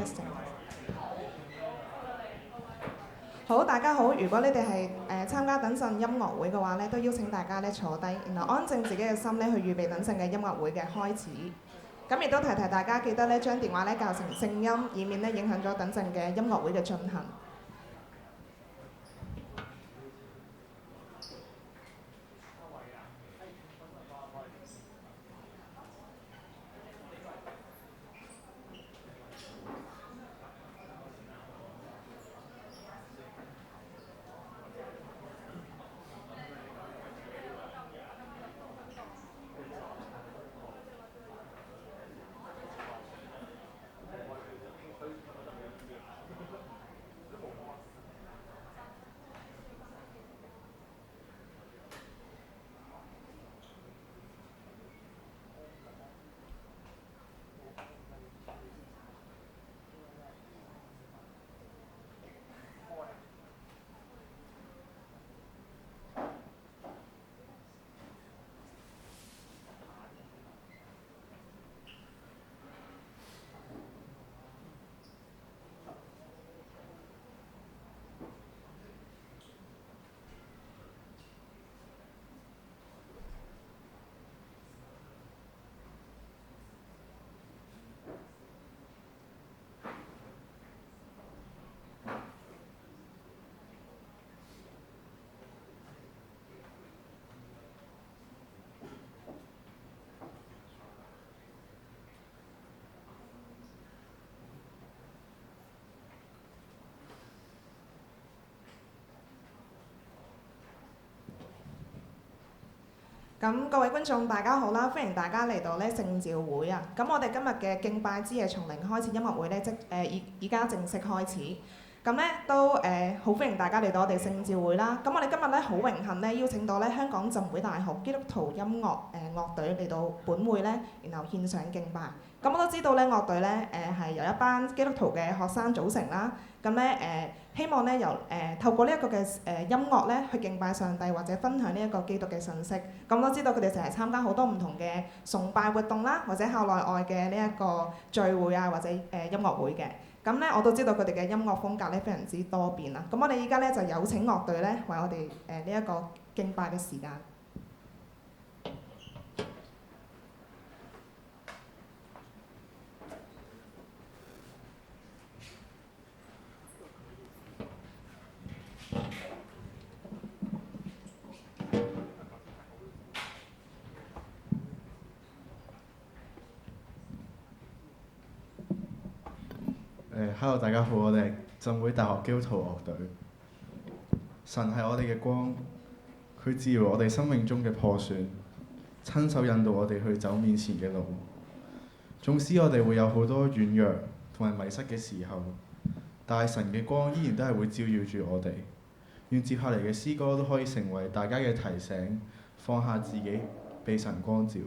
testing。好，大家好。如果你哋係參加等陣音樂會嘅話咧，都邀請大家咧坐低，然後安靜自己嘅心咧去預備等陣嘅音樂會嘅開始。咁亦都提提大家，記得咧將電話咧校成靜音，以免咧影響咗等陣嘅音樂會嘅進行。咁各位觀眾大家好啦，歡迎大家嚟到咧聖召會啊！咁我哋今日嘅敬拜之夜從零開始音樂會咧，而家正式開始。咁咧都好歡迎大家嚟到我哋聖召會啦。咁我哋今日咧好榮幸咧邀請到咧香港浸會大學基督徒音樂樂隊嚟到本會咧，然後獻上敬拜。咁我都知道咧樂隊咧係由一班基督徒嘅學生組成啦。咁咧希望咧透過呢一個嘅音樂咧去敬拜上帝，或者分享呢一個基督嘅信息。咁都知道佢哋成日參加好多唔同嘅崇拜活動啦，或者校內外嘅呢一個聚會啊，或者音樂會嘅。咁咧我都知道佢哋嘅音樂風格咧非常之多變啦。咁我哋依家咧就有請樂隊咧為我哋呢一個敬拜嘅時間。Hello， 大家好，我哋係浸會大學基督徒樂隊。神係我哋嘅光，佢治療我哋生命中嘅破損，親手引導我哋去走面前嘅路。縱使我哋會有好多軟弱同埋迷失嘅時候，但係神嘅光依然都係會照耀住我哋。願接下嚟嘅詩歌都可以成為大家嘅提醒，放下自己，被神光照。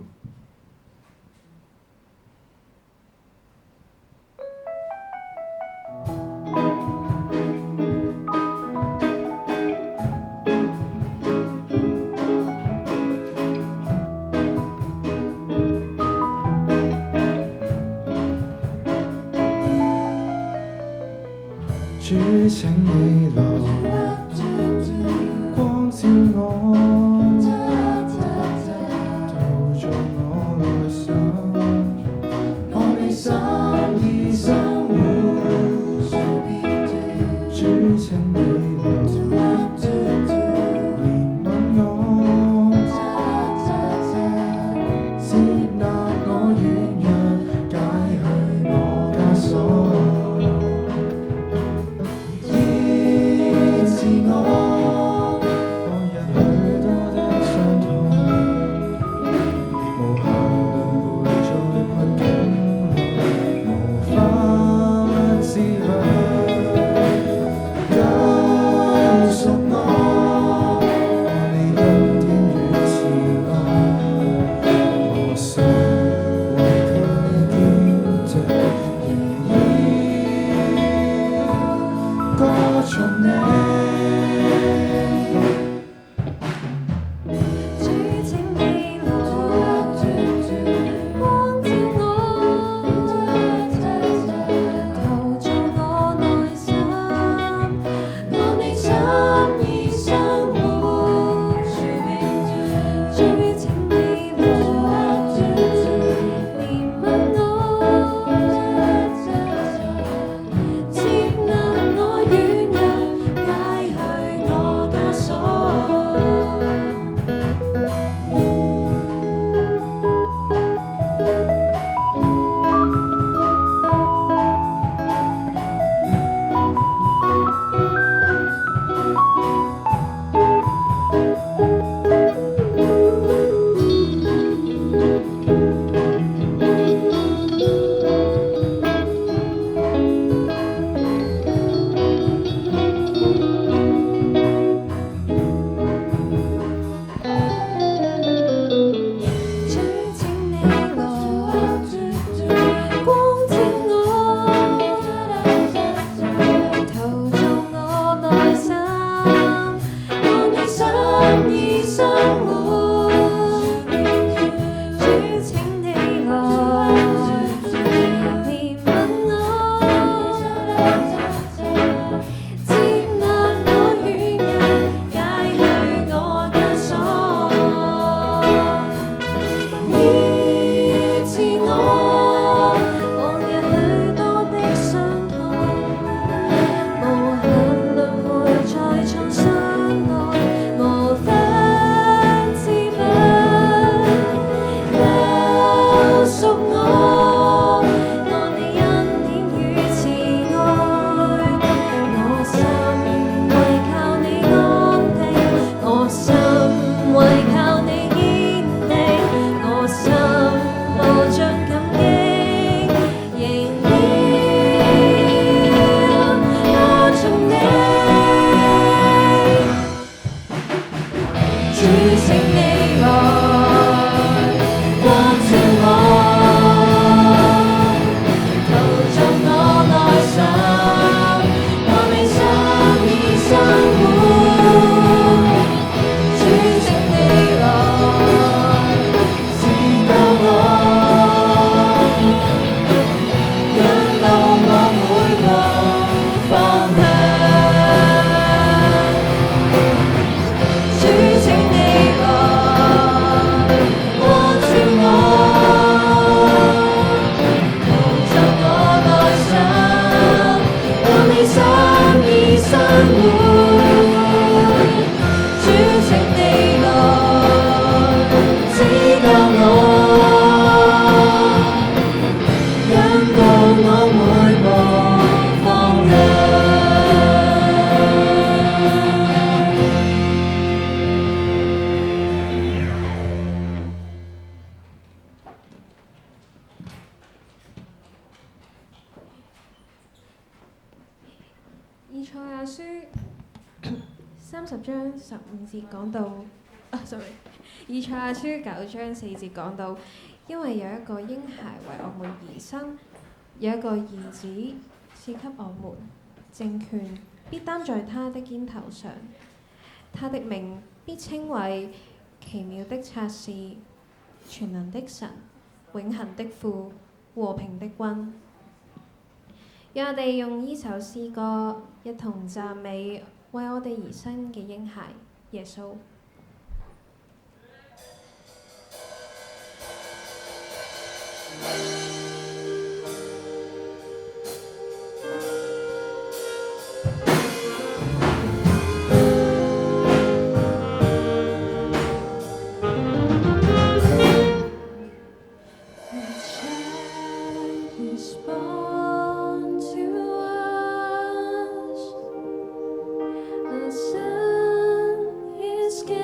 主請你來光照我，陶造我內心，我被心意生活。主請你來憐憫我，接納我軟弱，解去我枷鎖。我請你來光照我，陶造我內心，我未想已生活。主請你來指教我，引導我每個方向。主請你來光照我，陶造我內心，我未想已生活。主請你來指教我，引導我每步方向。以賽亞書30章15節講到，sorry， 以賽亞書9章4節講到，因為有一個嬰孩為我們而生，有一個兒子賜給我們，政權必擔在他的肩頭上，他的名必稱為奇妙的策士、全能的神、永恆的父、和平的君。讓我哋用呢首詩歌一同讚美為我哋而生嘅嬰孩耶穌。A son is given.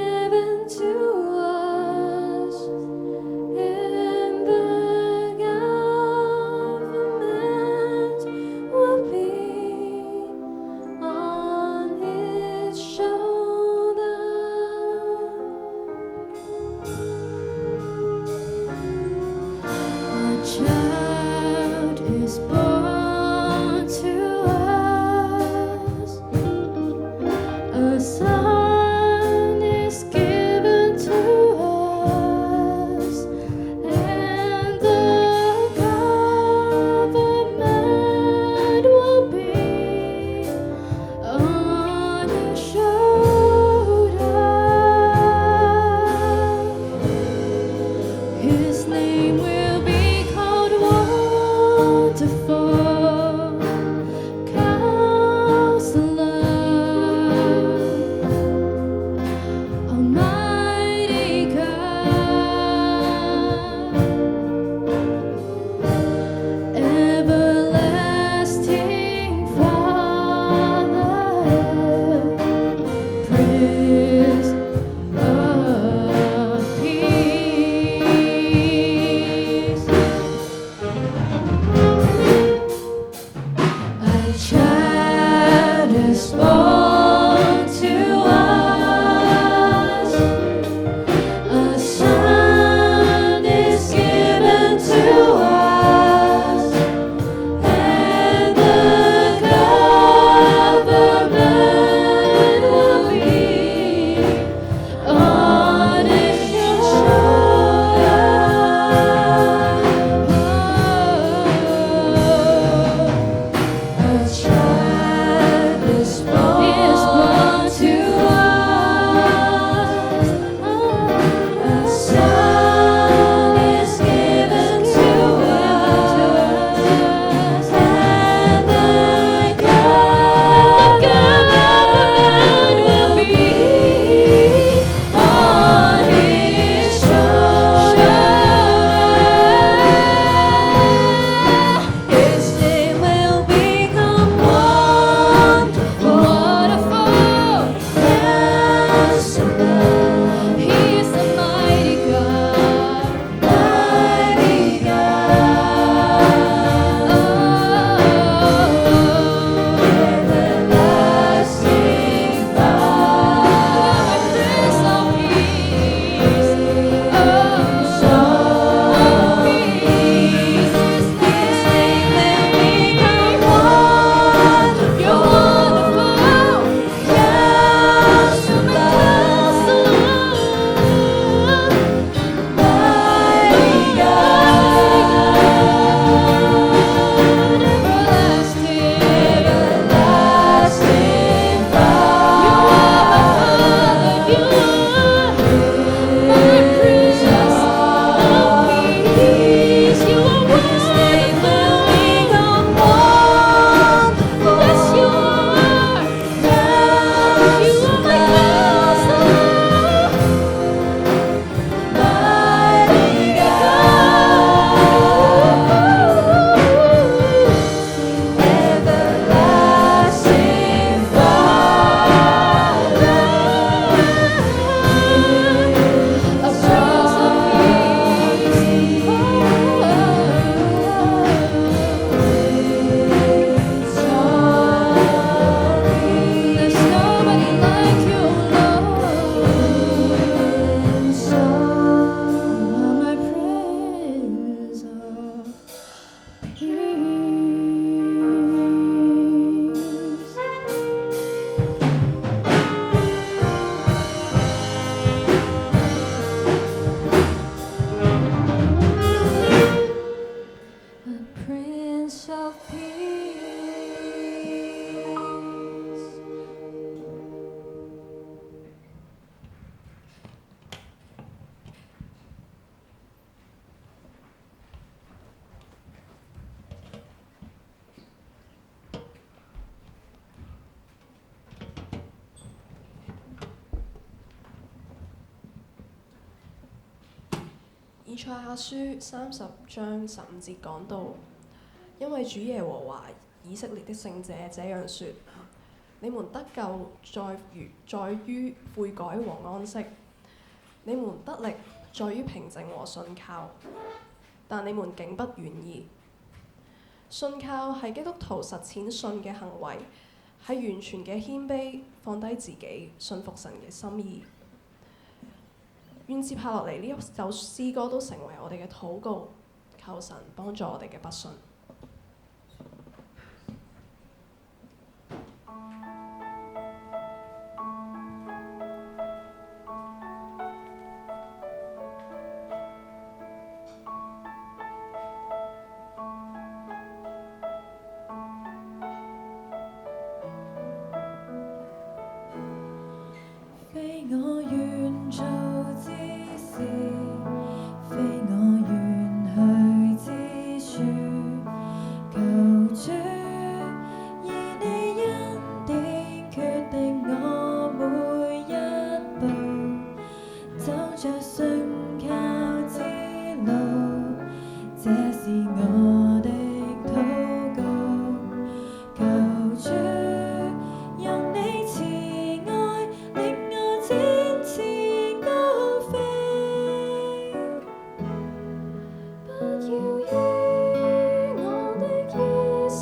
以賽亞書30章15節講到，因為主耶和華以色列的聖者這樣說：你們得救在於悔改和安息，你們得力在於平靜和信靠，但你們竟不願意。信靠係基督徒實踐信嘅行為，係完全嘅謙卑，放低自己，信服神嘅心意。願接下落嚟呢一首詩歌都成為我哋嘅禱告，求神幫助我哋嘅不信。非我願做之事，非我願去之處，求主以你恩典決定我每一步，走着信靠之路，這是我的禱告，求主用你慈愛令我展翅高飛，不要依我的意思，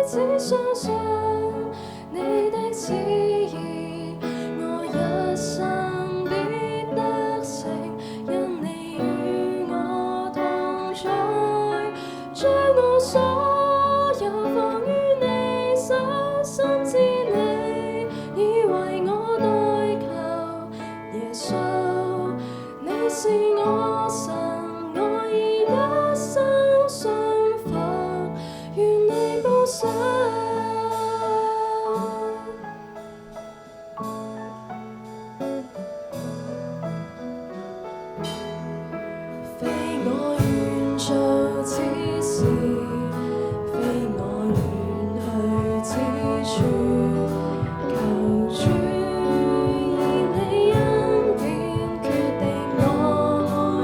只相信你的旨意，我一生必得勝，因你與我同在，將我所有放於你手，深知你已為我代求，耶穌，你是我神，我已一生信服，願你保守。非我願做之事，非我願去之處，求主以你恩典決定我每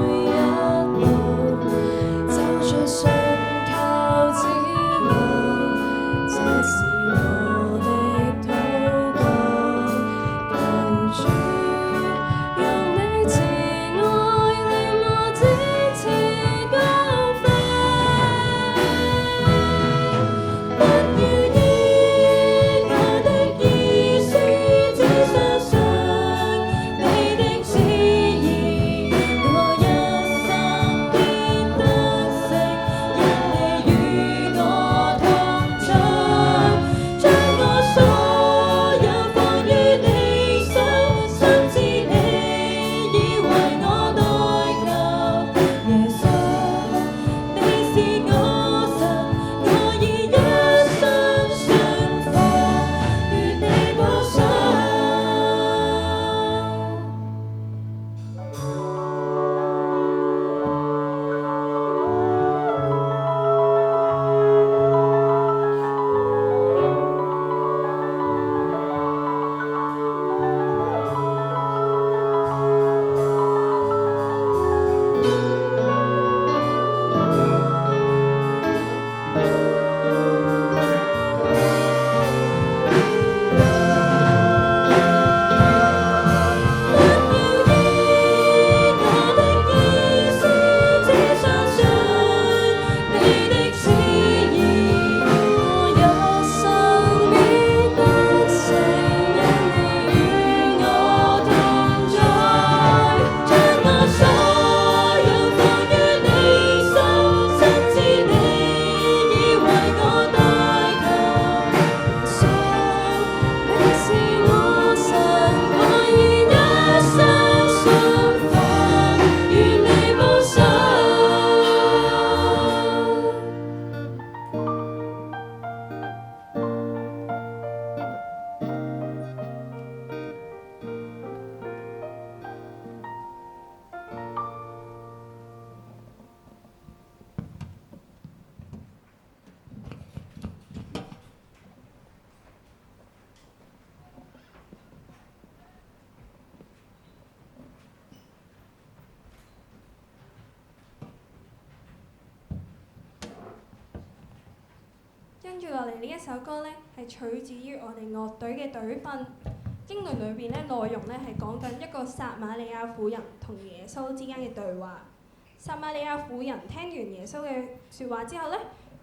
跟住落嚟呢一首歌呢，係取自於我哋樂隊嘅隊訓。經文裏邊呢，內容呢係講緊一個撒瑪利亞婦人同耶穌之間嘅對話。撒瑪利亞婦人聽完耶穌嘅説話之後呢，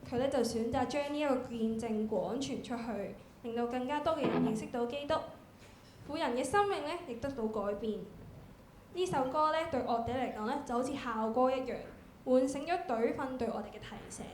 佢呢就選擇將呢一個見證廣傳出去，令到更加多嘅人認識到基督。婦人嘅生命呢亦得到改變。呢首歌呢對樂隊嚟講呢，就好似校歌一樣，喚醒咗隊訓對我哋嘅提醒。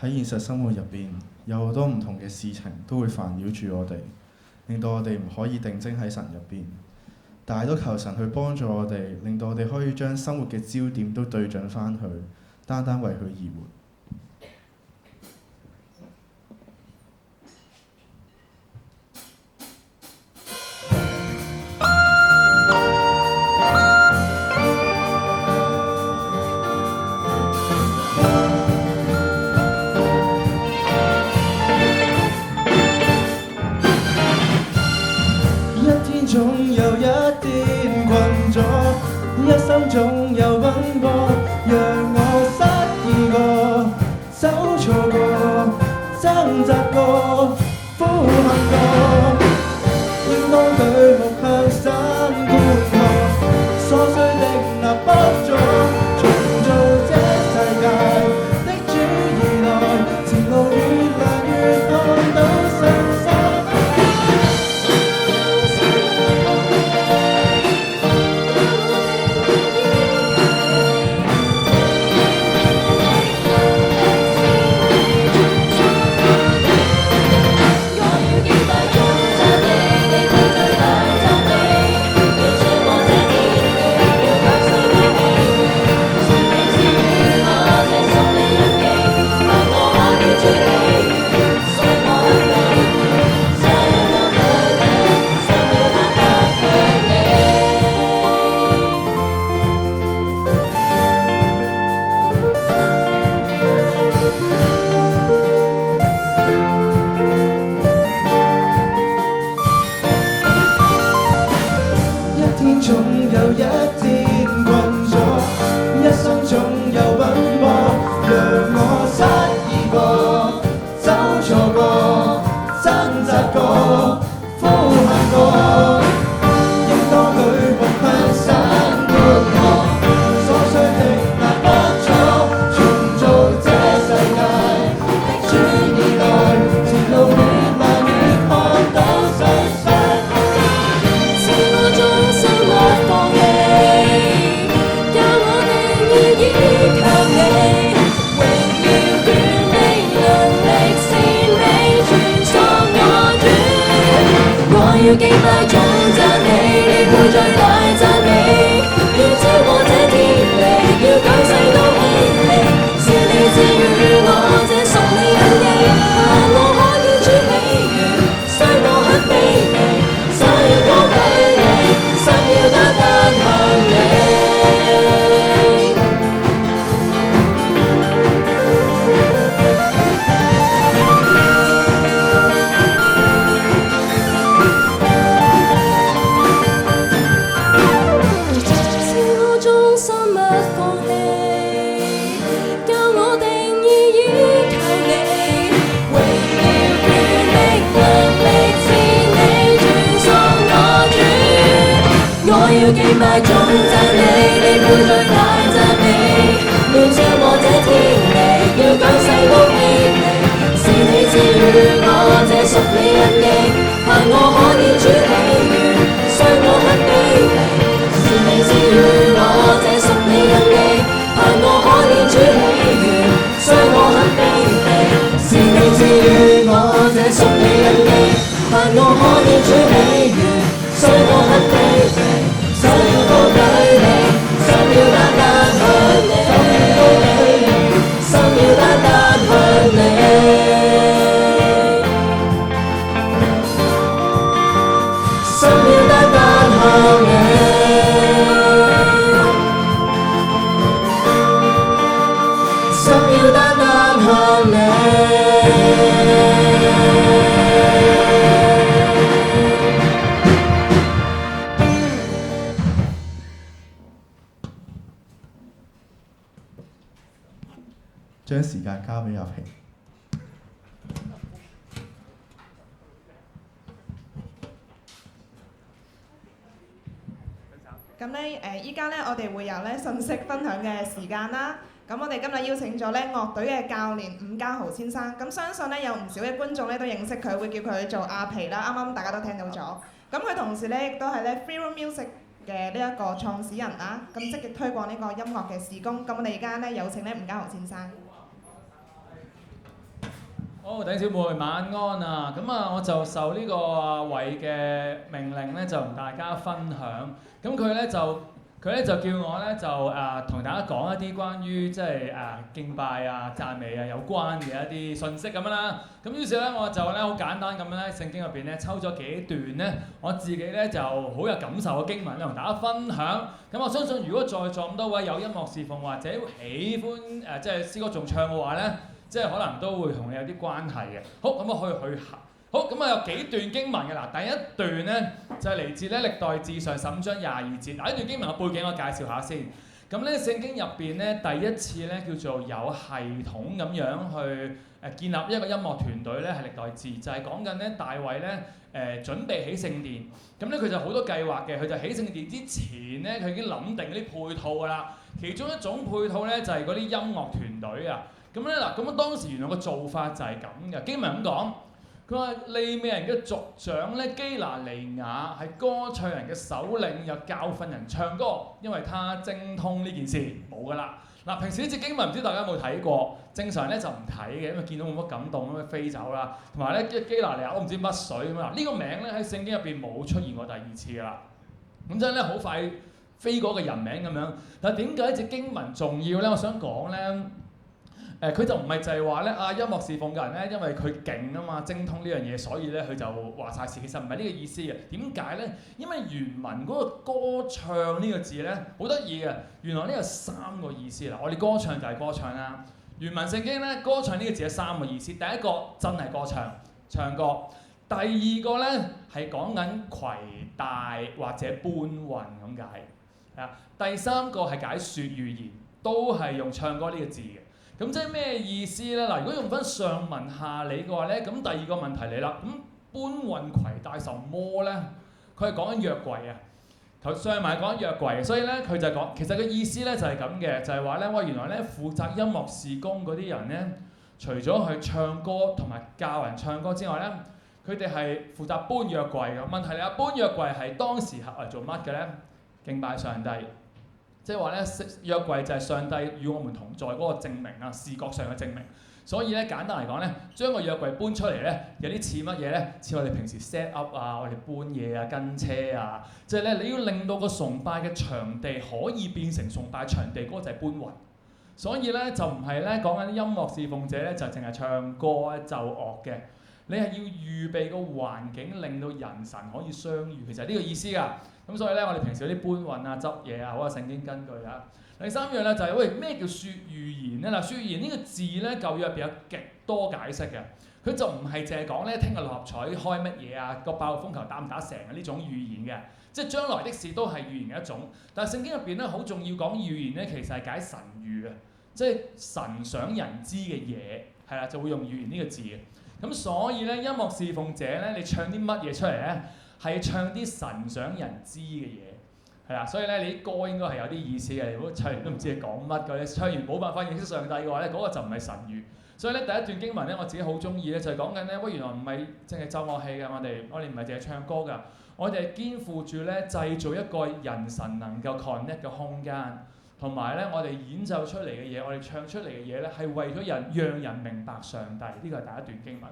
喺現實生活入邊，有好多唔同嘅事情都會煩擾住我哋，令到我哋唔可以定睛喺神入邊。但係都求神去幫助我哋，令到我哋可以將生活嘅焦點都對準返去，單單為佢而活。總有一天困咗，一生總有奔波，讓我失意過，走錯過，掙扎過，呼喊過，應當舉目向山觀看，所需的拿不咗，重做這世界的主意來，前路越來越看到信心。總有一天困咗，一生總有奔波，讓我失意過，走錯過，掙扎過，呼喊過，應當舉目向山觀看，所需的拿不咗，重做這世界的主意來，前路越來越看到信心。要敬拜頌讚你，你配最大讚美。要超過這天地，要舉世都喜利。是你賜予我這屬你印記，盼我可以主喜悅，雖我很卑微，心要高舉你，心要單單向你。要敬拜頌讚你，你配最大讚美。要超過這天地，要舉世都喜利。是你賜予我這屬你印記，盼我可以主喜悅，雖我很卑微。是你賜予我這屬你印記，盼我可以主喜悅，雖我很卑微。是你賜予我這屬你印記，盼我可以主喜悅，雖我很卑微。心要高舉你，心要單單向你，心要單單向你，心要單單向你，心要單單向你。將時間交俾阿平。咁咧依家咧我哋會有咧信息分享嘅時間啦。咁我哋今日邀請咗咧樂隊嘅教練伍家豪先生。咁相信咧有唔少嘅觀眾咧都認識佢，會叫佢做阿皮啦。啱啱大家都聽到咗。咁佢同時咧亦都係咧 Free Room Music 嘅呢一個創始人啦。咁積極推廣呢個音樂嘅事工。咁我哋而家咧有請咧伍家豪先生。好，弟兄姊妹晚安啊！咁啊，我就受呢個阿偉嘅命令咧，就同大家分享。咁佢咧就叫我咧就同大家講一啲關於即係敬拜啊、讚美啊有關嘅一啲信息咁樣啦。咁於是咧我就咧好簡單咁樣咧，聖經入邊咧抽咗幾段咧，我自己咧就好有感受嘅經文咧，同大家分享。咁我相信如果在座咁多位有音樂侍奉或者喜歡即係詩歌頌唱嘅話咧，即係可能都會同你有啲關係嘅。好，咁我可以去行。好，咁啊有幾段經文嘅啦。第一段咧就係嚟自咧歷代志上15章22節。嗱，呢段經文嘅背景我介紹下先。咁咧聖經入邊咧第一次咧叫做有系統咁樣去建立一個音樂團隊咧，係歷代志，就係講緊咧大衛咧準備起聖殿。咁咧佢就好多計劃嘅，佢就起聖殿之前咧佢已經諗定嗰啲配套㗎啦。其中一種配套咧就係嗰啲音樂團隊啊。咁咧嗱，咁當時原來個做法就係咁嘅。經文咁講。佢話利未人嘅族長咧，基拿尼雅係歌唱人嘅首領，又教訓人唱歌，因為他精通呢件事，冇噶啦。嗱，平時呢節經文唔知大家有冇睇過？正常咧就唔睇嘅，因為見到冇乜感動咁樣飛走啦。同埋咧基拿尼雅都唔知乜水咁啊！呢個名咧喺聖經入邊冇出現過第二次噶啦。咁真係咧好快飛過個人名咁樣。但係點解呢節經文重要咧？我想講咧。佢就唔係就係話咧音樂侍奉嘅人咧，因為佢勁啊嘛，精通呢樣嘢，所以咧佢就話晒事。其實唔係呢個意思嘅。點解咧？因為原文嗰個歌唱呢個字咧好得意嘅。原來呢有3個意思啦。我哋歌唱就係歌唱啦。原文聖經咧歌唱呢個字有3個意思。第一個真係歌唱，唱歌。第二個咧係講緊攜帶或者搬運咁解。第三個係解説預言，都係用唱歌呢個字嘅。咁即係咩意思咧？嗱，如果用翻上文下理嘅話咧，咁第二個問題嚟啦。咁搬運攜帶什麼咧？佢係講緊約櫃啊。頭上文係講緊約櫃，所以咧佢就講，其實個意思咧就係咁嘅，就係話咧，喂，原來咧負責音樂事工嗰啲人咧，除咗去唱歌同埋教人唱歌之外咧，佢哋係負責搬約櫃嘅。問題嚟啊，搬約櫃係當時係嚟做乜嘅咧？敬拜上帝。即係話咧，約櫃就係上帝與我們同在嗰個證明啊，視覺上嘅證明。所以咧，簡單嚟講咧，將個約櫃搬出嚟咧，有啲似乜嘢咧？似我哋平時 set up 啊，我哋搬嘢啊、跟車啊，即係咧你要令到個崇拜嘅場地可以變成崇拜場地，嗰個就係搬運。所以咧就唔係咧講緊音樂侍奉者咧就淨係唱歌奏樂嘅，你係要預備個環境，令到人神可以相遇，其實係呢個意思㗎。咁所以咧，我哋平時有啲搬運啊、執嘢啊，好啊，聖經根據啊。第三樣咧就係喂咩叫説預言咧？嗱，説預言呢個字咧，舊約入邊有極多解釋嘅。佢就唔係淨係講咧聽日六合彩開乜嘢啊，個爆風球打唔打成啊呢種預言嘅，即係將來的事都係預言嘅一種。但係聖經入邊咧好重要講預言咧，其實係解神預啊，即係神想人知嘅嘢，係啦，就會用預言呢個字嘅。咁所以咧，音樂侍奉者咧，你唱啲乜嘢出嚟咧？係唱啲神想人知嘅嘢，係啦，所以咧你啲歌應該係有啲意思嘅。如果唱完都唔知你講乜嘅，你唱完冇辦法認識上帝嘅話咧，嗰個就唔係神語。所以咧第一段經文咧，我自己好中意咧，就係講緊咧，喂原來唔係淨係奏樂器嘅，我哋唔係淨係唱歌㗎，我哋係肩負住咧製造一個人神能夠 connect 嘅空間，同埋咧我哋演奏出嚟嘅嘢，我哋唱出嚟嘅嘢咧係為咗讓人明白上帝。呢個係第一段經文。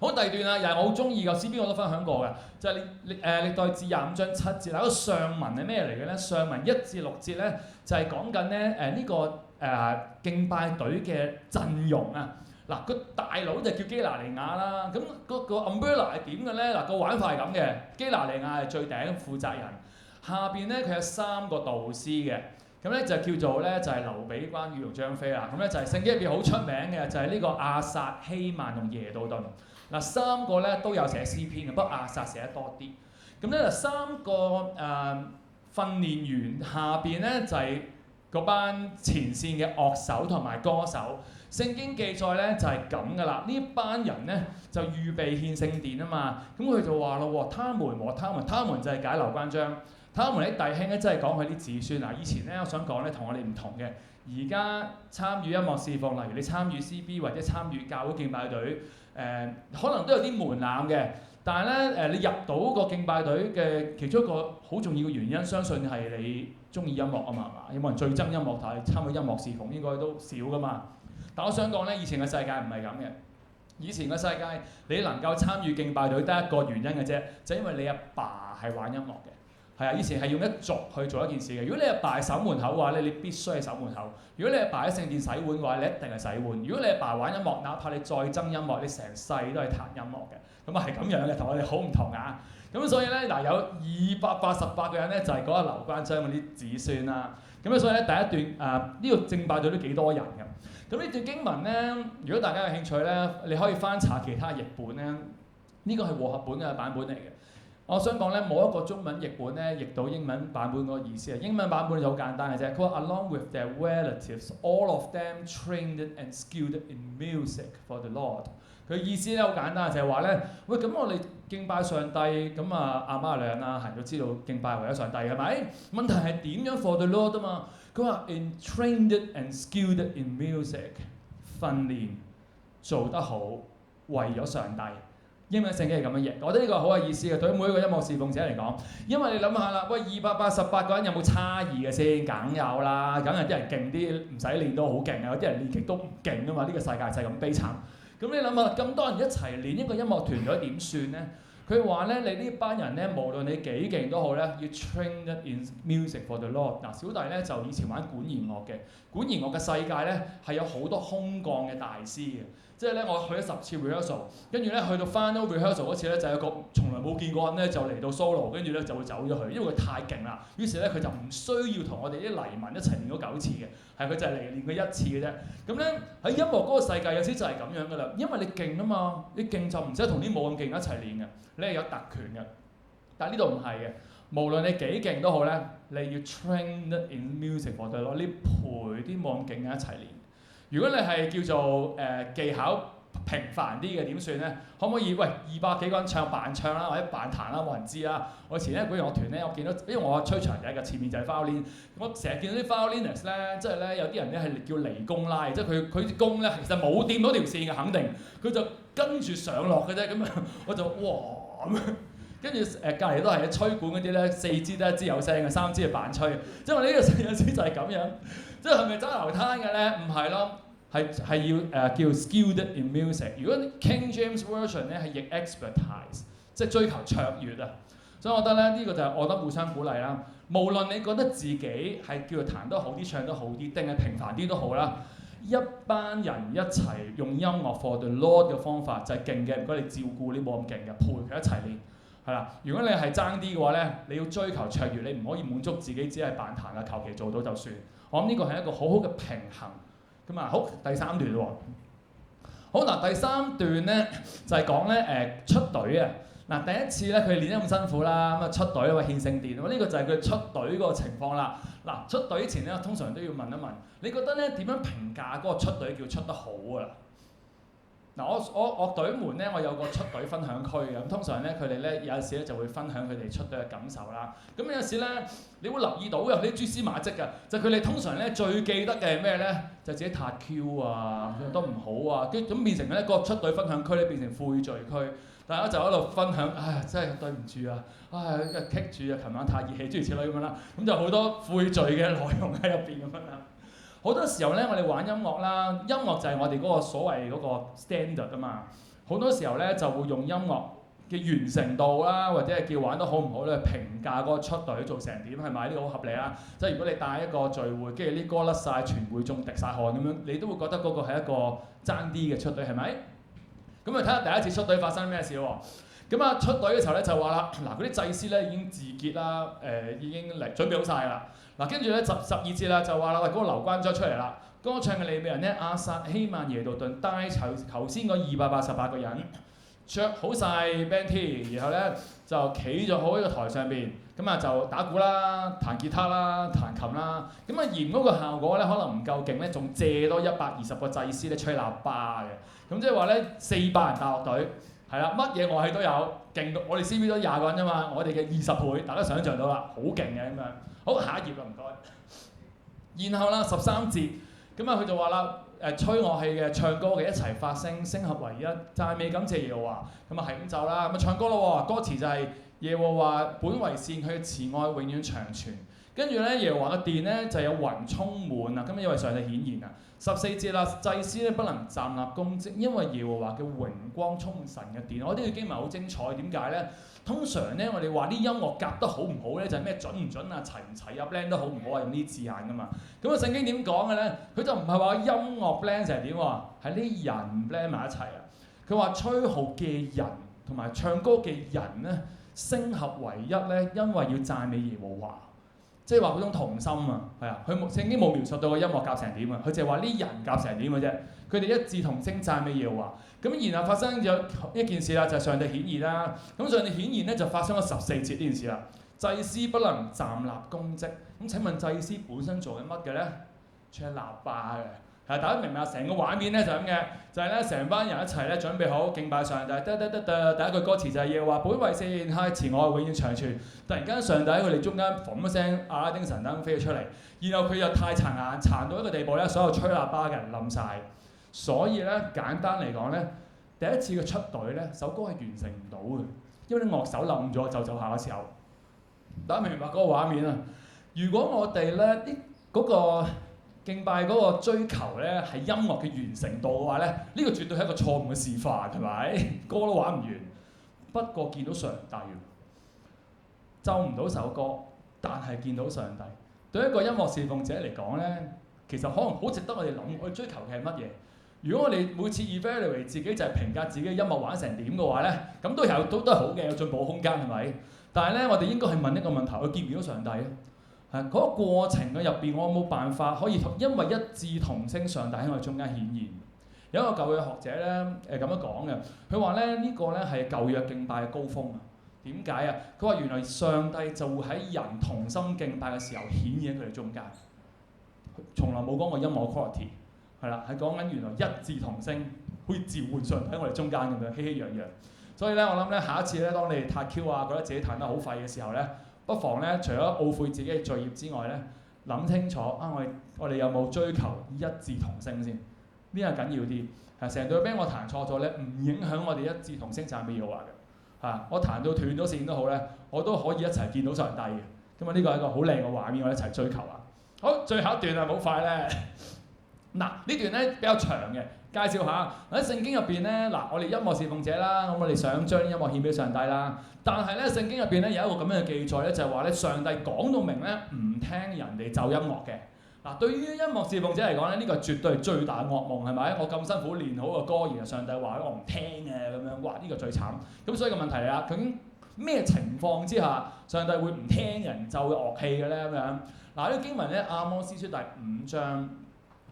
好，第二段啊，又係我好中意嘅詩篇，我都分享過嘅，就係歷代志25章7節。嗱，個上文係咩嚟嘅咧？上文1至6節咧，就係講緊咧呢個敬拜隊嘅陣容啊。嗱，個大佬就叫基拿尼雅啦。咁個 umbrella 係點嘅咧？嗱，個玩法係咁嘅，基拿尼雅係最頂負責人，下邊咧佢有3個導師嘅。咁咧就叫做咧就係劉備、關羽同張飛啦。咁咧就係聖經入邊好出名嘅，就係呢個亞薩、希曼同耶杜頓。嗱，3個咧都有寫詩篇嘅，不過亞薩寫得多啲。咁咧3個訓練員下邊咧就係嗰班前線嘅樂手同埋歌手。聖經記載咧就係咁噶啦，呢班人咧就預備獻聖殿啊嘛。咁佢就話咯喎，他們就係解劉關張。他們啲弟兄咧，真係講佢啲子孫啊！以前咧，我想講咧，同我哋唔同嘅。而家參與音樂侍奉，例如你參與 CB 或者參與教會敬拜隊，可能都有啲門檻嘅。但係咧，你入到個敬拜隊嘅其中一個好重要嘅原因，相信係你中意音樂啊嘛，係嘛？有冇人最憎音樂？但係參與音樂侍奉應該都少噶嘛。但我想講咧，以前嘅世界唔係咁嘅。以前嘅世界，你能夠參與敬拜隊得一個原因嘅啫，就因為你阿爸係玩音樂嘅。係啊，以前係用一族去做一件事嘅。如果你阿爸係守門口嘅話咧，你必須係守門口；如果你阿爸喺聖殿洗碗嘅話，你一定係洗碗；如果你阿爸玩音樂，哪怕你再憎音樂，你成世都係彈音樂嘅。咁啊係咁樣嘅，同我哋好唔同啊！咁所以咧嗱，有288個人咧，就係嗰個劉關張嗰啲子孫啦。咁所以咧第一段呢個敬拜隊都幾多人嘅。咁呢段經文咧，如果大家有興趣咧，你可以翻查其他譯本咧。呢個係和合本嘅版本嚟嘅。我想講咧，冇一個中文譯本咧譯到英文版本嗰個意思啊。英文版本就好簡單嘅啫。佢話 Along with their relatives, all of them trained and skilled in music for the Lord。佢意思咧好簡單，就係話咧，喂咁我哋敬拜上帝，咁阿媽女人啦，係都知道敬拜唯有上帝係咪？問題係點樣 for the Lord 啊嘛？佢話 in trained and skilled in music， 訓練做得好，為咗上帝。英文聖經係咁樣譯，我覺得呢個好有意思嘅，對於每一個音樂侍奉者嚟講，因為你諗下啦，喂288個人有冇差異嘅先？梗有啦，梗係啲人勁啲，唔使練都好勁啊，有啲人練極都唔勁啊嘛，呢個世界就係咁悲慘。咁你諗下，咁多人一齊練一個音樂團隊點算咧？佢話咧，你呢班人咧，無論你幾勁都好咧，要 train in music for the Lord。嗱，小弟咧就以前玩管弦樂嘅，管弦樂嘅世界咧係有好多空降嘅大師嘅。即係咧，我去咗10次 rehearsal， 跟住咧去到 final rehearsal 嗰次咧，就有個從來冇見過人咧就嚟到 solo， 跟住咧就會走咗去，因為佢太勁啦。於是咧佢就唔需要同我哋啲黎民一齊練嗰9次嘅，係佢就係嚟練佢1次嘅啫。咁咧喺音樂嗰個世界有時就係咁樣噶啦，因為你勁啊嘛，你勁就唔使同啲冇咁勁一齊練嘅，你係有特權嘅。但係呢度唔係嘅，無論你幾勁都好咧，你要 train in music for the Lord，你陪啲冇咁勁嘅一齊練。如果你係叫做技巧平凡啲嘅點算咧？可唔可以喂200幾個人扮唱啦，或者扮彈啦，冇人知啦。我前咧管弦樂團咧，我見到因為我吹長笛嘅，前面就係 violin， 我成日見到啲 violinist 咧，即係咧有啲人咧係叫離弓拉，即係佢啲弓咧其實冇掂到條線嘅，肯定佢就跟住上落嘅啫。咁啊，我就哇咁樣，跟住隔離都係吹管嗰啲咧，4支得1支有聲嘅，3支係扮吹。即係我呢個有時就係咁樣。即係咪揸流灘嘅咧？唔係咯，係要叫 skilled in music。如果 King James Version 咧係譯 expertise， 即係追求卓越啊。所以我覺得咧呢個就係我覺得互相鼓勵啦。無論你覺得自己係叫做彈得好啲、唱得好啲，定係平凡啲都好啦。一班人一齊用音樂 for the Lord 嘅方法就係勁嘅。唔該你照顧啲冇咁勁嘅，陪佢一齊練。係啦，如果你係爭啲嘅話咧，你要追求卓越，你唔可以滿足自己只係扮彈啊，求其做到就算。我諗呢個係一個好好嘅平衡。咁啊，好，第3段喎。好嗱，第3段咧就係講咧出隊啊。嗱，第一次咧佢練得咁辛苦啦，咁啊出隊啊嘛，獻聖殿啊嘛，呢個就係佢出隊嗰個情況啦。嗱，出隊前咧通常都要問一問，你覺得咧點樣評價嗰個出隊叫出得好啊？嗱，我樂隊們咧，我有個出隊分享區嘅，咁通常咧佢哋咧有陣時咧就會分享佢哋出隊嘅感受啦。咁有陣時咧，你會留意到有啲蛛絲馬跡㗎，就佢哋通常咧最記得嘅係咩咧？就自己撻 Q 啊，唱得唔好啊，跟咁變成咧個出隊分享區咧變成悔罪區，大家就喺度分享，唉，真係對唔住啊，唉，棘住啊，琴晚太熱氣，諸如此類咁樣啦，咁就好多悔罪嘅內容喺入邊咁樣啦。好多時候咧，我哋玩音樂啦，音樂就係我哋嗰個所謂嗰個 standard 啊嘛。好多時候咧就會用音樂嘅完成度啦，或者係叫玩得好唔好咧，評價嗰個出隊做成點，係咪？呢個好合理啊。即係如果你帶一個聚會，跟住啲歌甩晒，全會眾滴晒汗咁樣，你都會覺得嗰個係一個爭啲嘅出隊，係咪？咁啊睇下第一次出隊發生咩事喎？咁啊出隊嘅時候咧就話啦，嗱嗰啲祭司咧已經自結啦，已經嚟準備好晒啦。嗱跟住咧12節啦就話啦，喂嗰個劉關張出嚟啦，歌唱嘅利未人咧亞薩、希曼、耶杜頓帶頭先嗰288個人，着好晒 band T， 然後咧就企咗好喺個台上邊，咁啊就打鼓啦、彈吉他啦、彈琴啦，咁啊嫌嗰個效果咧可能唔夠勁咧，仲借多120個祭司咧吹喇叭嘅，咁即係話咧400人大樂隊。係啦，乜嘢樂器都有，勁到我哋 CV 都20個人啫嘛，我哋嘅20倍，大家想像到啦，好勁嘅咁樣。好，下一頁啦，唔該。然後啦13節，咁啊佢就話啦，吹樂器嘅、唱歌嘅一齊發聲，聲合為一，讚美感謝耶和華。咁啊係咁就啦，咁啊唱歌咯喎，歌詞就係耶和華本為善，佢嘅慈愛永遠長存。跟住咧，耶和華嘅殿咧就有雲充滿啊！咁因為上帝顯現啊。14節啦，祭司咧不能站立供職，因為耶和華嘅榮光充滿神嘅殿。我呢個經文好精彩，點解咧？通常咧，我哋話啲音樂夾得好唔好咧，就係咩準唔準啊、齊唔齊啊、blend 得好唔好啊，用呢啲字眼噶嘛。咁啊，聖經點講嘅咧？佢就唔係話音樂 blend 成點喎，係啲人 blend 埋一齊啊。佢話吹號嘅人同埋唱歌嘅人咧，聲合為一咧，因為要讚美耶和華。即係話嗰種同心啊，係啊，佢聖經冇描述到個音樂夾成點啊，佢就係話啲人夾成點嘅啫。佢哋一致同聲讚美耶和華。咁然後發生咗一件事啦，就係上帝顯現啦。咁上帝顯現咧就發生咗14節呢件事啦。祭司不能站立供職。咁請問祭司本身做緊乜嘅咧？吹喇叭嘅。係大家明唔明啊？成個畫面咧就咁嘅，就係咧成班人一齊咧準備好敬拜上帝。第一句歌詞就係耶和華本為善，係慈愛永遠長存。突然間上帝喺佢哋中間嘣一聲，阿拉丁神燈飛咗出嚟，然後佢又太殘眼，殘到一個地步咧，所有吹喇叭嘅人冧晒。所以咧簡單嚟講咧，第一次嘅出隊咧，首歌係完成唔到嘅，因為啲樂手冧咗就下嘅時候。大家明唔明白嗰個畫面啊？如果我哋咧啲嗰個敬拜嗰個追求咧係音樂嘅完成度嘅話咧，呢個絕對係一個錯誤嘅示範，係咪？歌都玩唔完。不過見到上帝，奏唔到首歌，但係見到上帝。對一個音樂侍奉者嚟講咧，其實可能好值得我哋諗，我哋追求嘅係乜嘢？如果我哋每次 evaluate 自己就係評價自己嘅音樂玩成點嘅話咧，咁都係好嘅，有進步空間係咪？但係咧，我哋應該係問一個問題：我見唔見到上帝咧？嗰個過程嘅入邊，我有冇辦法可以因為一致同聲，上帝喺我哋中間顯現？有一個舊約學者咧咁樣講嘅，佢話咧呢個咧係舊約敬拜嘅高峰啊！點解啊？佢話原來上帝就會喺人同心敬拜嘅時候顯現喺佢哋中間，從來冇講過音樂 quality 係啦，係講緊原來一致同聲可以召喚上帝喺我哋中間咁樣，熙熙攘攘。所以咧，我諗咧下一次咧，當你哋太 Q 啊，覺得自己彈得好廢嘅時候咧，不妨咧，除咗懊悔自己嘅罪孽之外咧，諗清楚啊！我哋有冇追求一致同聲先？呢個緊要啲。成隊 band 我彈錯咗咧，唔影響我哋一致同聲讚美耶和華嘅。我彈到斷咗線都好咧，我都可以一齊見到上帝嘅。咁啊，呢個係一個好靚嘅畫面，我哋一齊追求啊！好，最後一段啊，好快咧。嗱，呢段咧比較長嘅，介紹下喺聖經入邊咧。嗱，我哋音樂侍奉者啦，咁我哋想將音樂獻俾上帝啦。但係咧，聖經入邊咧有一個咁樣嘅記載咧，就係話咧，上帝講到明咧，唔聽人哋奏音樂嘅。嗱，對於音樂侍奉者嚟講咧，呢個絕對係最大嘅噩夢，係咪？我咁辛苦練好個歌，然後上帝話我唔聽嘅咁樣，哇！呢個最慘。咁所以個問題係啦，究竟咩情況之下上帝會唔聽人奏嘅樂器嘅咧？咁樣嗱，呢個經文咧，阿摩司書第5章。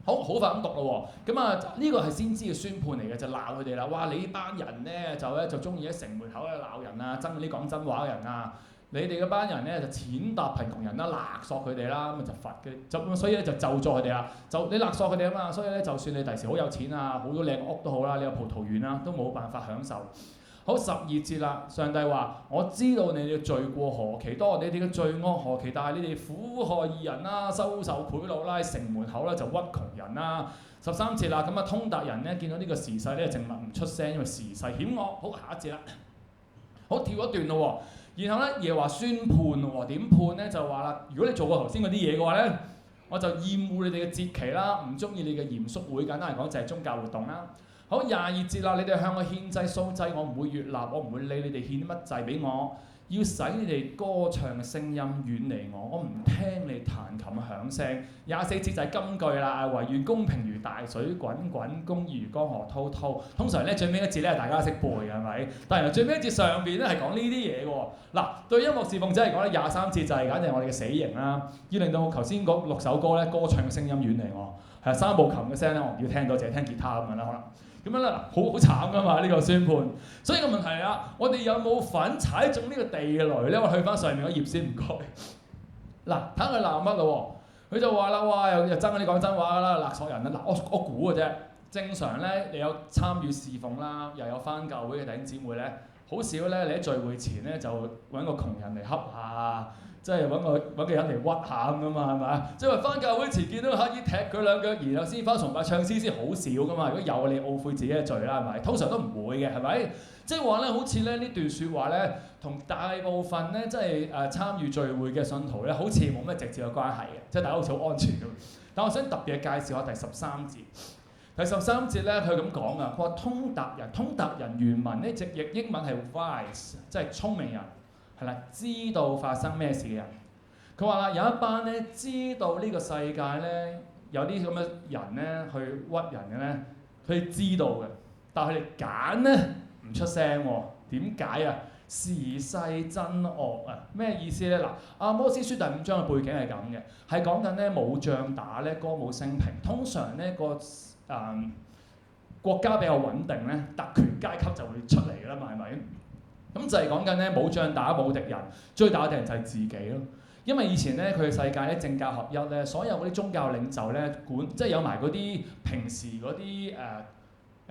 好快咁讀咯喎，咁啊呢個係先知嘅宣判嚟嘅，就鬧佢哋啦。哇！你呢班人咧就中意喺城門口咧鬧人啊，憎嗰啲講真話嘅人啊。你哋嗰班人咧就踐踏貧窮人啦，勒索佢哋啦，咁就罰嘅，所以咧就咒詛佢哋啦。就你勒索佢哋啊嘛，所以咧就算你第時好有錢啊，好多靚屋都好啦，你有葡萄園啦，都冇辦法享受。好12節啦，上帝話：我知道你哋罪過何其多，你哋嘅罪惡何其大，你哋苦害義人啦，收受賄賂啦，城門口咧就屈窮人啦。13節啦，咁啊通達人咧見到呢個時勢咧，靜默唔出聲，因為時勢險惡。好，下一節啦，好跳一段咯喎，然後咧耶和華宣判喎，點判咧就話啦：如果你做過頭先嗰啲嘢嘅話咧，我就厭惡你哋嘅節期啦，唔中意你嘅嚴肅會，簡單嚟講就係宗教活動啦。好，22節啦，你哋向我獻祭素祭，我唔會悅納，我唔會理你哋獻乜祭俾我，要使你哋歌唱嘅聲音遠離我，我唔聽你彈琴響聲。24節就係金句啦，惟願公平如大水滾滾，公義如江河滔滔。通常咧最尾一節咧大家都識背嘅係咪？但係最尾一節上邊咧係講呢啲嘢嘅喎。嗱，對音樂侍奉者嚟講咧，23節就係簡直係我哋嘅死刑啦，要令到我頭先嗰6首歌咧歌唱嘅聲音遠離我。係3部琴嘅聲咧，我唔要聽到，淨係聽吉他咁樣啦，可能。咁樣咧，好慘噶嘛呢個宣判，所以個問題係啊，我哋有冇份踩中呢個地雷咧？我去翻上面嗰頁先，唔該。嗱，睇下佢鬧乜咯喎？佢就話啦，哇，又憎嗰啲講真話噶啦，勒索人啦。嗱，我估嘅啫。正常咧，你有參與侍奉啦，又有翻教會嘅弟兄姊妹咧，好少咧，你喺聚會前咧就揾個窮人嚟恰下，即係揾個人嚟屈下咁噶嘛，係咪啊？即係話翻教會前見到個乞兒踢佢兩腳，然後先翻崇拜唱詩先好少噶嘛。如果有你懊悔自己嘅罪啦，係咪？通常都唔會嘅，係咪？即係話咧，好似咧呢段説話咧，同大部分咧即係參與聚會嘅信徒咧，好似冇咩直接嘅關係嘅，即係大家好似好安全咁。但我想特別介紹下第13節。第13節咧，佢咁講啊，佢話通達人原文咧直譯英文係 wise， 即係聰明人，係啦，知道發生咩事嘅人。佢話啦，有一班咧知道呢個世界咧有啲咁嘅人咧去屈人嘅咧，佢哋知道嘅，但係佢哋揀咧唔出聲喎。點解啊？時勢真惡啊！咩意思咧？嗱，阿摩司書第5章嘅背景係咁嘅，係講緊咧冇仗打咧，歌舞升平。通常咧國家比較穩定咧，特權階級就會出嚟㗎啦嘛，係咪？咁就係講緊咧冇仗打冇敵人，最大嘅敵人就係自己咯。因為以前咧佢嘅世界咧政教合一咧，所有嗰啲宗教領袖咧即係有埋嗰啲平時嗰啲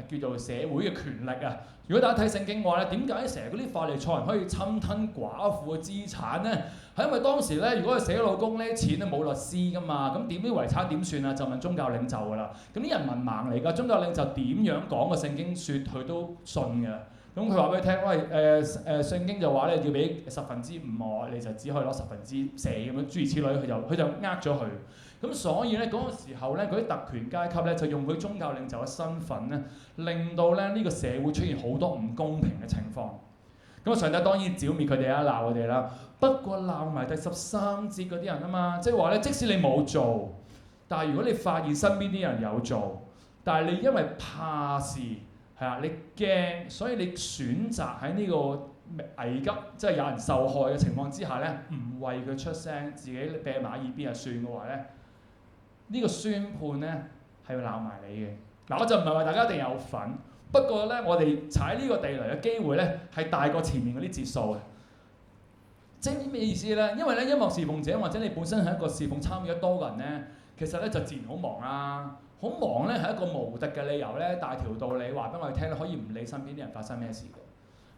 叫做社會嘅權力啊。如果大家睇聖經嘅話咧，點解成日嗰啲法利賽人可以侵吞寡婦嘅資產咧？係因為當時咧，如果佢死咗老公咧，錢都冇律師噶嘛，咁點啲遺產點算啊？就問宗教領袖噶啦。咁啲人文盲嚟㗎，宗教領袖點樣講個聖經説佢都信㗎。咁佢話俾你聽，喂聖經就話咧要俾5%我，你就只可以攞4%咁樣，諸如此類，佢就呃咗佢。咁所以咧嗰個時候咧，嗰啲特權階級咧就用佢宗教領袖嘅身份咧，令到咧呢個社會出現好多唔公平嘅情況。咁上帝當然剿滅佢哋啦，鬧佢哋啦。不過鬧埋第13節嗰啲人啊嘛，即係話咧，即使你冇做，但係如果你發現身邊啲人有做，但係你因為怕事係啊，你驚，所以你選擇喺呢個危急，即係有人受害嘅情況之下咧，唔為佢出聲，自己啤埋耳邊就算嘅話咧，呢個宣判咧係會鬧埋你嘅。嗱，我就唔係話大家一定有份，不過咧，我哋踩呢個地雷嘅機會咧係大過前面嗰啲節數嘅。即係咩意思咧？因為咧，音樂侍奉者或者你本身係一個侍奉參與得多嘅人咧，其實咧就自然好忙啦。好忙咧係一個無敵嘅理由咧，大條道理話俾我哋聽，可以唔理身邊啲人發生咩事嘅，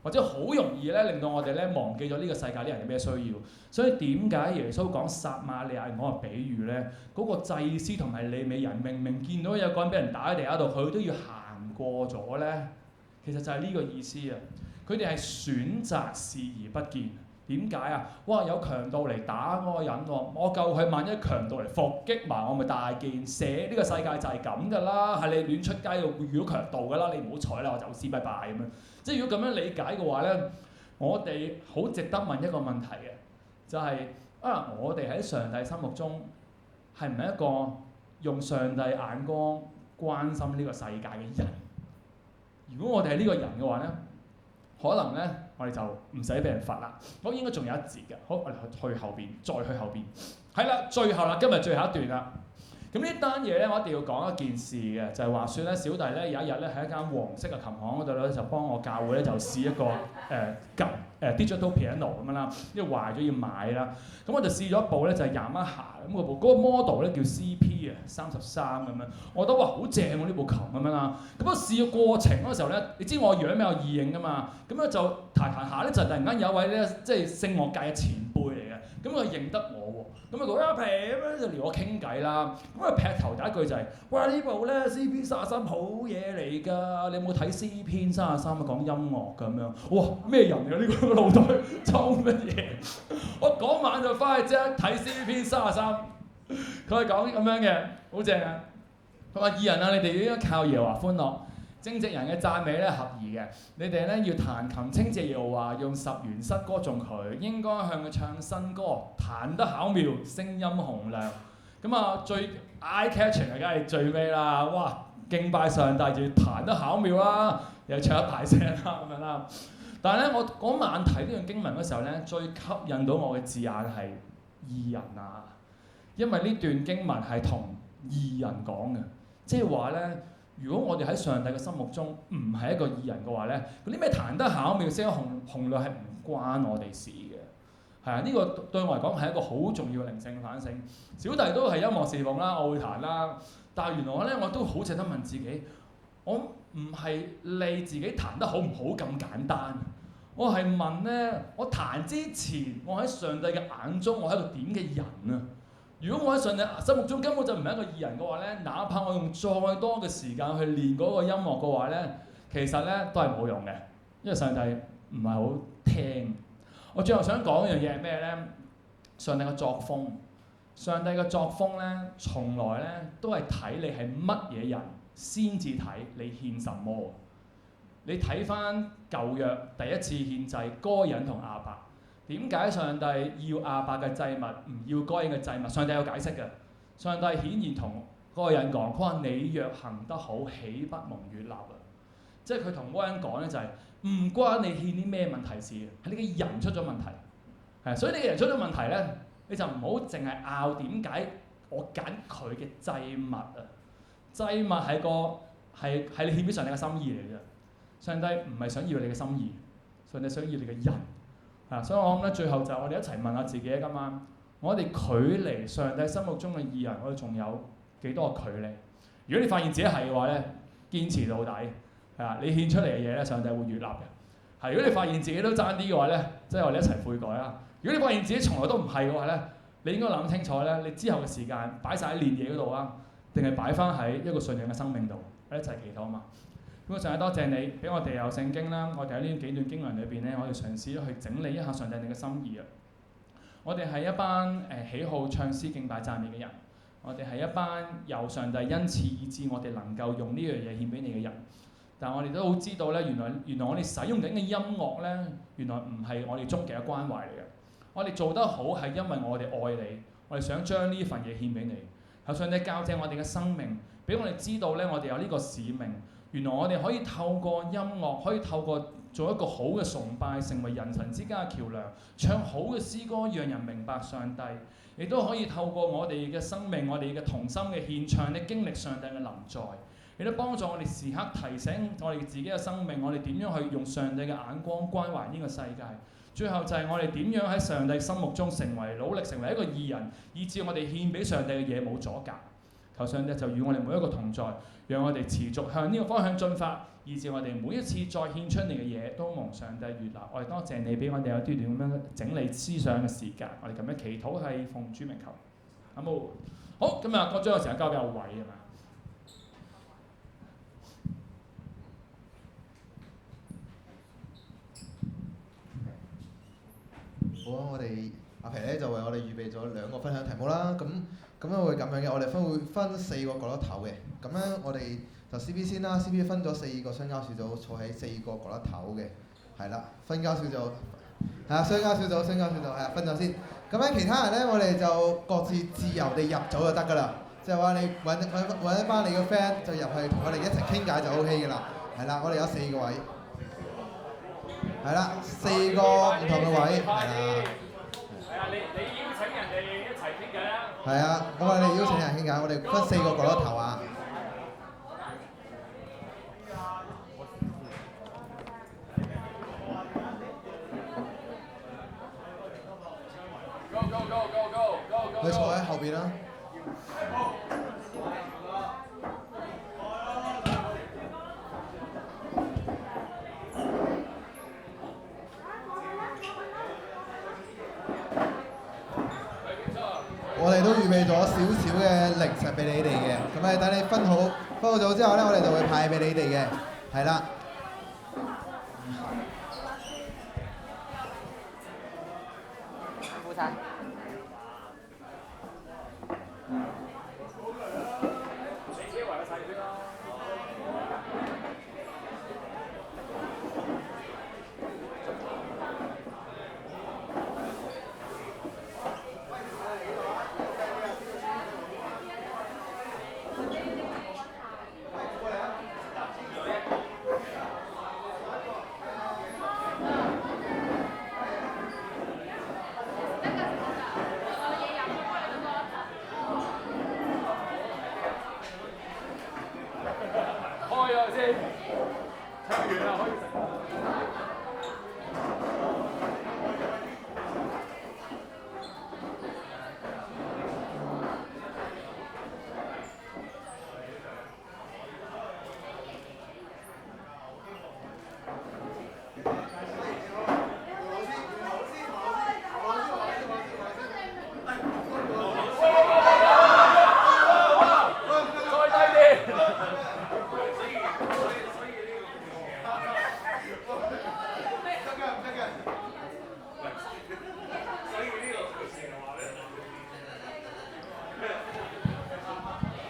或者好容易咧令到我哋咧忘記咗呢個世界啲人有咩需要。所以點解耶穌講撒瑪利亞人嗰個比喻咧？嗰個祭司同埋利未人明明見到有個人俾人打喺地下度，佢都要行過咗咧。其實就係呢個意思啊！佢哋係選擇視而不見。點解啊？哇！有強盜嚟打嗰個人喎，我救佢，萬一強盜嚟伏擊埋我，咪大件事。呢個世界就係咁㗎啦，係你亂出街又會遇到強盜㗎啦，你唔好睬啦，我走先拜拜咁樣。即係如果咁樣理解嘅話咧，我哋好值得問一個問題嘅，就係我哋喺上帝心目中係唔係一個用上帝眼光關心呢個世界嘅人？如果我哋係呢個人嘅話咧，可能咧，我哋就唔使俾人罰啦。我應該仲有一節嘅，好，我哋去後邊，再去後邊。係啦，最後啦，今日最後一段啦。咁呢單嘢咧，我一定要講一件事嘅，就係話説咧，小弟咧有一日咧喺一間黃色嘅琴行嗰度咧，就幫我教會咧就試一個digital piano 咁樣啦，因為壞咗要買啦。咁我就試咗一部咧就係Yamaha咁嗰個 model 咧叫 CP 啊33咁樣，我覺得哇好正喎呢部琴咁樣啦。咁我試嘅過程嗰個時候咧，你知我樣比較易認噶嘛，咁咧就彈下咧就突然間有位咧即係聲樂界嘅前輩嚟嘅，咁佢認得我喎。咁啊講皮咁樣就撩我傾偈啦，咁啊劈頭第一句就係：哇呢部咧 CP 33好嘢嚟㗎，你有冇睇 CP 33啊？講音樂㗎咁樣，哇咩人嚟㗎呢個腦袋裝乜嘢？我嗰晚就翻去即刻睇 CP 33，佢係講咁樣嘅，好正啊！佢話：義人啊，你哋應該靠耶和華歡樂。正直人嘅讚美咧合宜嘅，你哋咧要彈琴稱謝耶和華，用10弦瑟歌頌佢，應該向佢唱新歌，彈得巧妙，聲音洪亮。咁啊最 eye catching 嘅梗係最尾啦，哇！敬拜上帝就要彈得巧妙啦，又唱得大聲啦咁樣啦。但係咧，我嗰晚睇呢段經文嗰時候咧，最吸引到我嘅字眼係義人啊，因為呢段經文係同義人講嘅，即係話咧。如果我哋喺上帝嘅心目中唔係一個義人嘅話咧，嗰啲咩彈得巧妙、聲洪亮係唔關我哋事嘅。係啊，呢個對我嚟講係一個好重要嘅靈性反省。小弟都係音樂侍奉啦，我會彈啦，但係原來咧我都好值得問自己，我唔係理自己彈得好唔好咁簡單，我係問咧，我彈之前，我喺上帝嘅眼中，我係一個點嘅人啊？如果我喺上帝心目中根本就唔係一個義人嘅話咧，哪怕我用再多嘅時間去練嗰個音樂嘅話咧，其實咧都係冇用嘅，因為上帝唔係好聽。我最後想講一樣嘢係咩咧？上帝嘅作風，上帝嘅作風咧，從來咧都係睇你係乜嘢人先至睇你獻什麼。你睇翻舊約第一次獻祭，該隱同亞伯，點解上帝要亞伯嘅祭物，唔要該隱嘅祭物？上帝有解釋嘅。上帝顯然同該隱講，佢話你若行得好，豈不蒙悅納啊？即係佢同該隱講咧，就係唔關你獻啲咩問題事，係你嘅人出咗問題。係，所以你嘅人出咗問題咧，你就唔好淨係拗點解我揀佢嘅祭物啊！祭物係你獻俾上帝嘅心意嚟嘅啫。上帝唔係想要你嘅心意，上帝想要你嘅人。所以我諗咧，最後就我哋一齊問下自己今晚，我哋距離上帝心目中嘅義人，我哋仲有幾多個距離？如果你發現自己係嘅話咧，堅持到底，你獻出嚟嘅嘢咧，上帝會悅納嘅。如果你發現自己都爭啲嘅話咧，即係我哋一齊悔改啦。如果你發現自己從來都唔係嘅話咧，你應該諗清楚咧，你之後嘅時間擺晒喺練嘢嗰度啊，定係擺翻喺一個信仰嘅生命度？我哋一齊祈禱啊嘛！咁上帝多謝你，俾我哋有聖經啦。我哋喺呢幾段經文裏邊咧，我哋嘗試去整理一下上帝你嘅心意啊。我哋係一班喜好唱詩敬拜讚美嘅人，我哋係一班有上帝恩賜以致我哋能夠用呢樣嘢獻俾你嘅人。但係我哋都好知道咧，原來我哋使用緊嘅音樂咧，原來唔係我哋終極嘅關懷嚟嘅。我哋做得好係因為我哋愛你，我哋想將呢份嘢獻俾你。求上帝校正我哋嘅生命，俾我哋知道咧，我哋有呢個使命。原來我哋可以透過音樂，可以透過做一個好嘅崇拜，成為人神之間嘅橋梁，唱好嘅詩歌，讓人明白上帝。亦都可以透過我哋嘅生命，我哋嘅同心嘅獻唱咧，經歷上帝嘅臨在。亦都幫助我哋時刻提醒我哋自己嘅生命，我哋點樣去用上帝嘅眼光關懷呢個世界。最後就係我哋點樣喺上帝心目中努力成為一個義人，以致我哋獻俾上帝嘅嘢冇阻隔。求上帝就與我哋每一個同在，讓我哋持續向呢個方向進發，以致我哋每一次再獻出嚟嘅嘢都蒙上帝悅納。我哋多謝你俾我哋有啲咁樣整理思想嘅時間。我哋咁樣祈禱係奉主名求。好冇？好，今日我將個時間交俾阿偉係嘛？好啊！我哋阿皮咧就為我哋預備咗2個分享題目啦。咁樣會咁樣嘅，我哋會分4個角落頭嘅。咁咧我哋就 CP 先啦 ，CP 分咗4個相交小組，坐喺4個角落頭嘅，係啦。分交小組係啊，相交小組係啊，分咗先。咁咧其他人咧，我哋就各自自由地入組就得㗎啦。就係話你揾一班你嘅 friend 就入去同我哋一齊傾偈就 OK 㗎啦。係啦，我哋有4個位。係啦，4個唔同嘅位，係啦。係啊，你邀請人哋一齊傾偈啊！係啊，我哋邀請人傾偈，我哋分4個角落頭啊。你坐喺後邊啦。我哋都預備咗少少嘅零食俾你哋嘅，咁等你分好組之後咧，我哋就會派俾你哋嘅，係啦。副餐。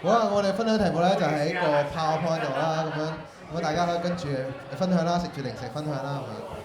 好啦，我哋分享題目咧就喺個 PowerPoint 度啦，咁大家可以跟住分享啦，食住零食分享啦，係咪？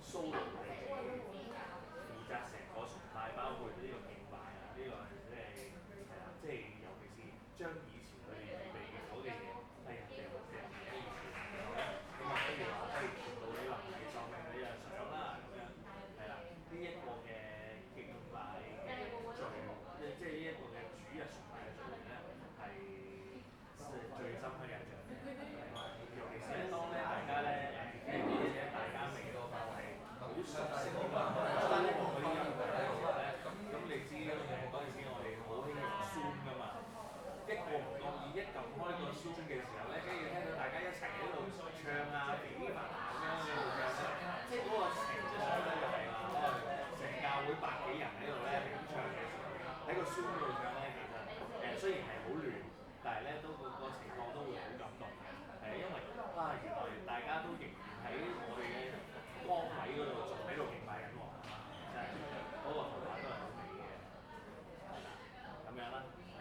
solo 嚟負責成個崇拜，包括呢個敬拜啊，呢個係啦，即係尤其是將以前佢哋預備嘅嗰嘅嘢，係人哋或者人哋以前嘅咧，咁啊，譬如話，不如見到你臨嘅喪命你就上啦，咁樣係啦，呢一個嘅敬拜嘅序，即係呢一個嘅主日崇拜嘅序咧，係最深刻印象嘅。尤其是咧，當咧大家咧誒呢啲嘢大家未到係好熟悉嘅話，單一嗰啲音樂咧，其實咧，咁你知嗰陣時我哋好興用 Zoom 㗎嘛，一個唔覺意一撳開個 Zoom 嘅時候咧，跟住聽到大家一齊喺度唱啊、比法咁樣嘅唱，即係嗰個情況咧就係話成教會百幾人喺度咧咁唱嘅時候，喺個 Zoom 度唱咧，其實雖然係好亂，但係咧都個情況都會好感動嘅，因為原來大家都仍然喺我哋嘅崗位嗰度仲喺度敬拜緊喎，真係嗰個圖畫都係好美嘅，咁樣啦，係，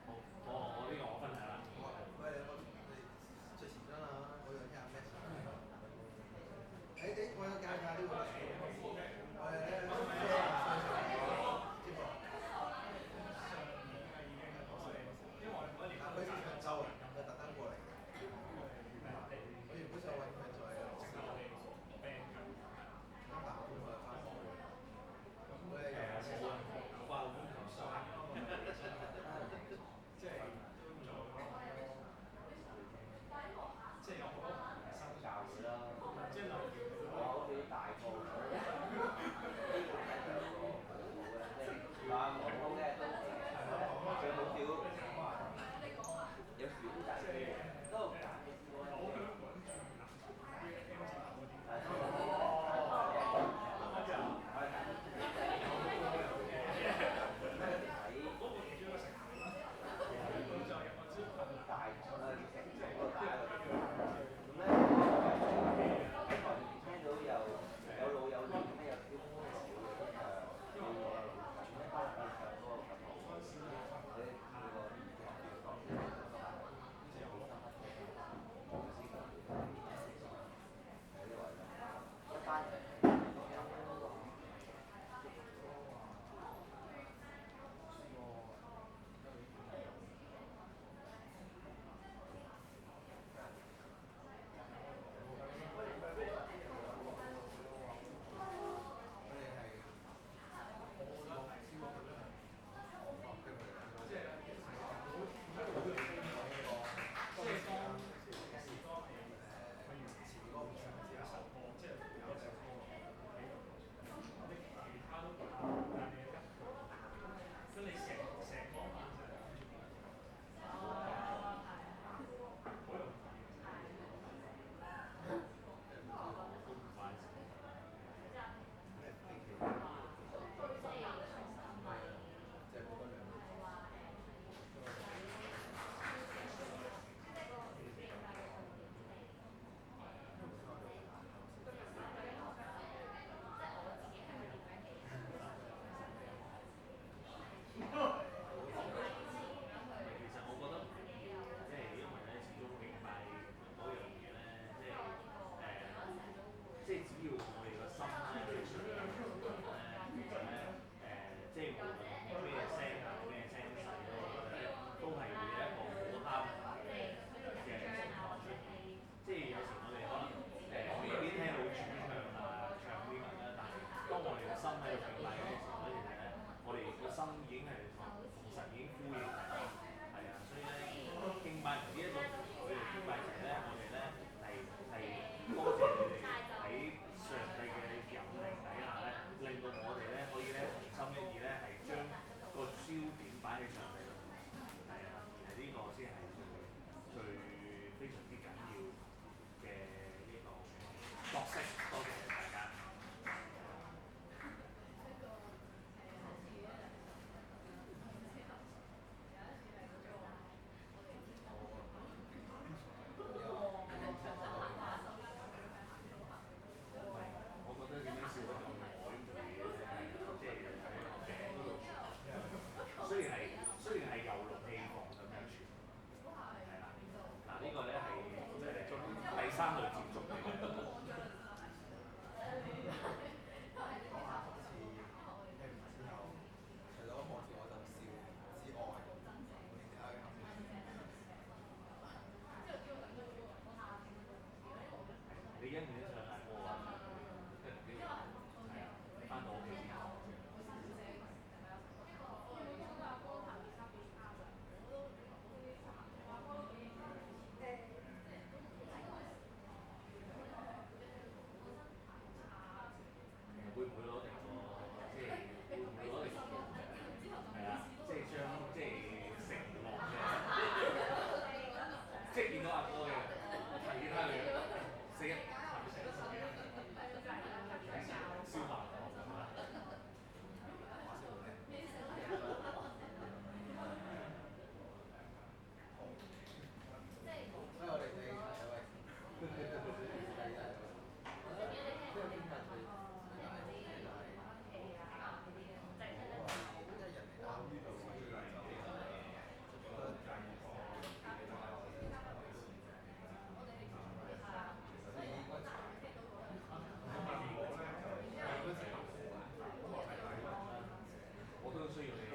好，我呢個我分享啦。喂，我最前張啦，我想聽下咩詞？我有教下呢個。佢係長洲人，佢特登過嚟。係見到阿哥嘅，其他嘅死人消化咁啊！我都需要你嘅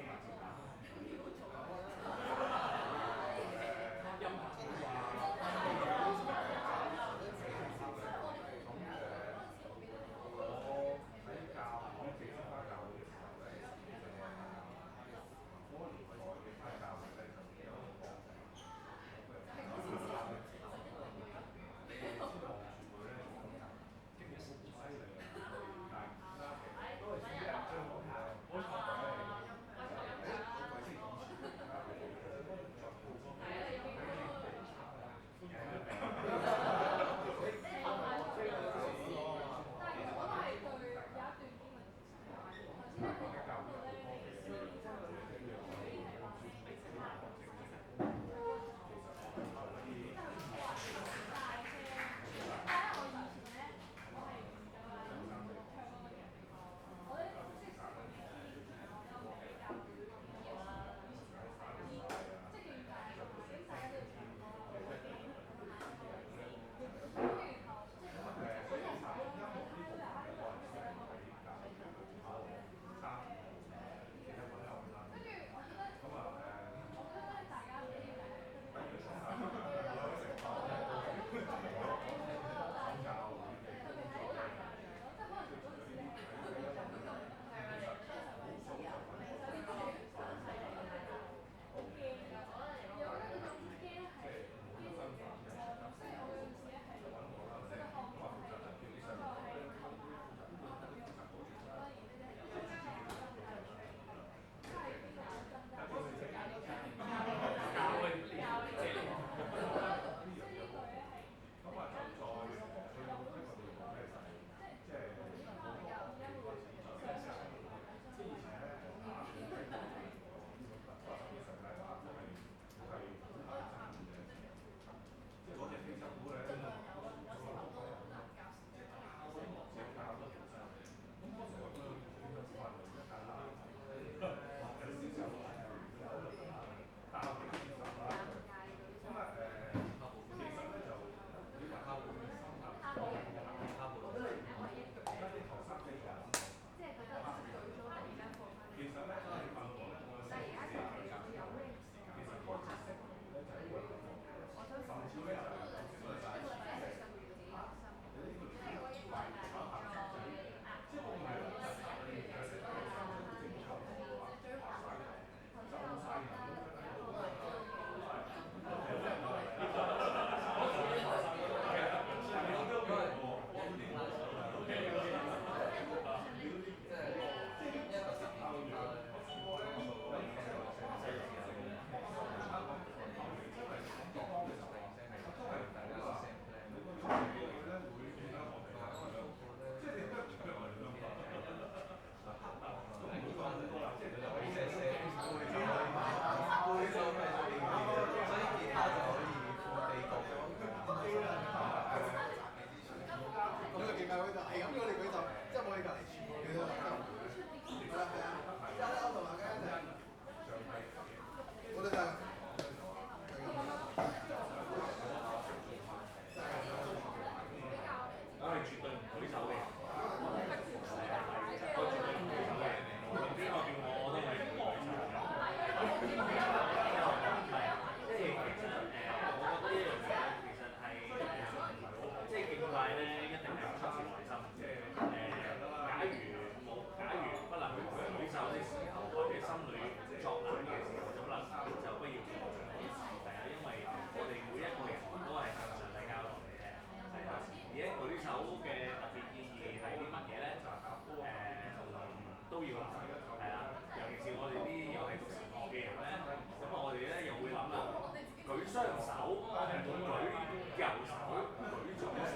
右手舉左手，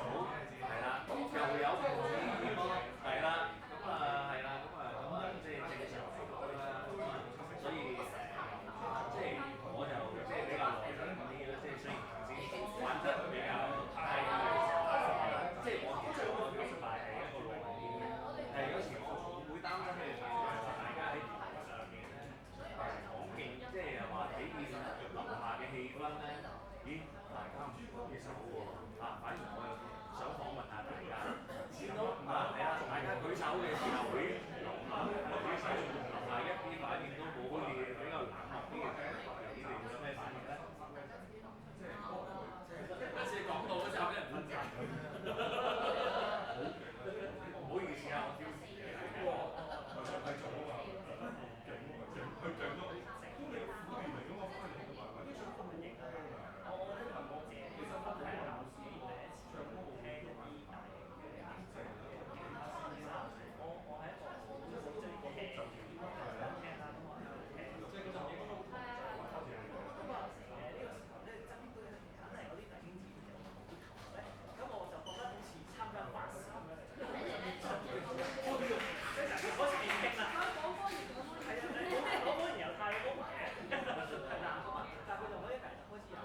係啦，咁又有唔同意見咯，係啦，即係正常嚟講啦，所以即係我就即係比較內斂啲啦，即係雖然頭先玩得比較係即係我其實我明白係一個內斂嘅，係有時我會擔心嘅就係大家喺台上面咧講勁，即係話體現樓下嘅氣氛咧，咦大家唔舉手喎，反而我又想訪問下大家，見到係啦，大家舉手嘅時候，咦樓下舉手，樓下一啲反應都冇，好似比較冷漠啲嘅感覺，你哋有咩反應咧？即係講到嗰陣俾人分散佢。唔好意思啊，我挑事嘅。哇！我上去做啊嘛，勁喎，佢勁咯。咁你苦練嚟㗎嘛，翻嚟㗎嘛，或者唱歌冇影啊。我都問過自己，其實都係考試第一次唱歌冇聽一啲大型嘅即係其他先生。我係一個好中意聽嘅人，想聽啦，咁我喺度聽。即係嗰陣應該都同就係話靠住你。咁啊呢個時候咧，側邊都有梗係有啲弟兄姊妹有冇啲球咧，咁我就覺得好似參加法事咁樣。嗰時年輕啊！講方言講方言，係啊，講方言又太高埋嘅，係啦，但係佢就可以第日開始有。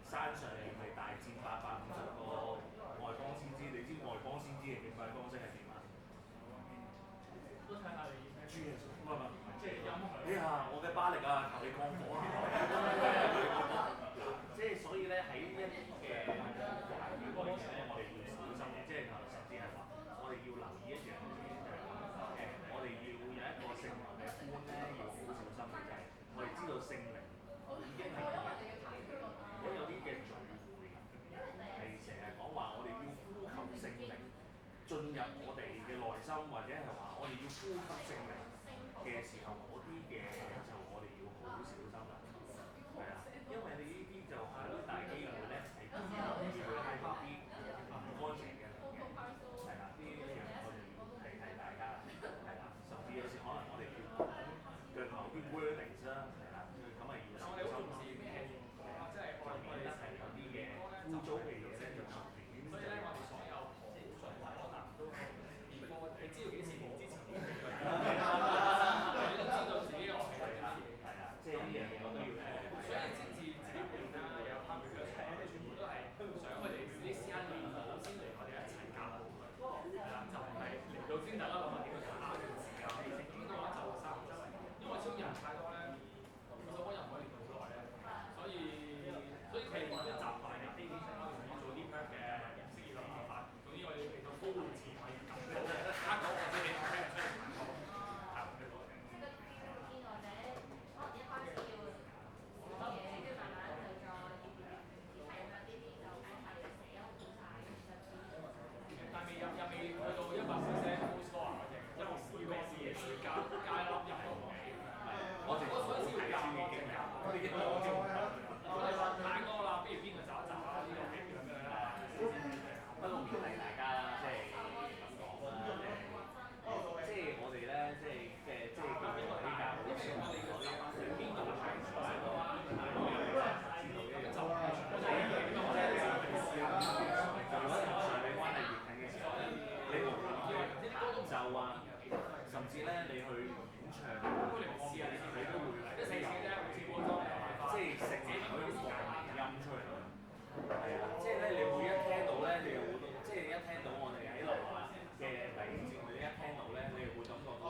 山上面係大戰850個外邦先知，你知外邦先知嘅敬拜方式係點啊？都睇下你咩主耶穌，唔係，即係音響。哎呀，我嘅巴力啊，求你降火啊！即係所以咧喺呢一啲嘅環境裏面咧，我哋要小心嘅，即係甚至係話我哋要留意一樣嘢，就係我哋要有一個聖靈嘅觀咧，要好小心嘅，就係我哋知道聖靈已經係如果有啲嘅聚會係成日講話，我哋要呼求聖靈進入我哋嘅內心，或者係話我哋要呼吸聖靈嘅時候，嗰啲嘅就我哋要好小心啦。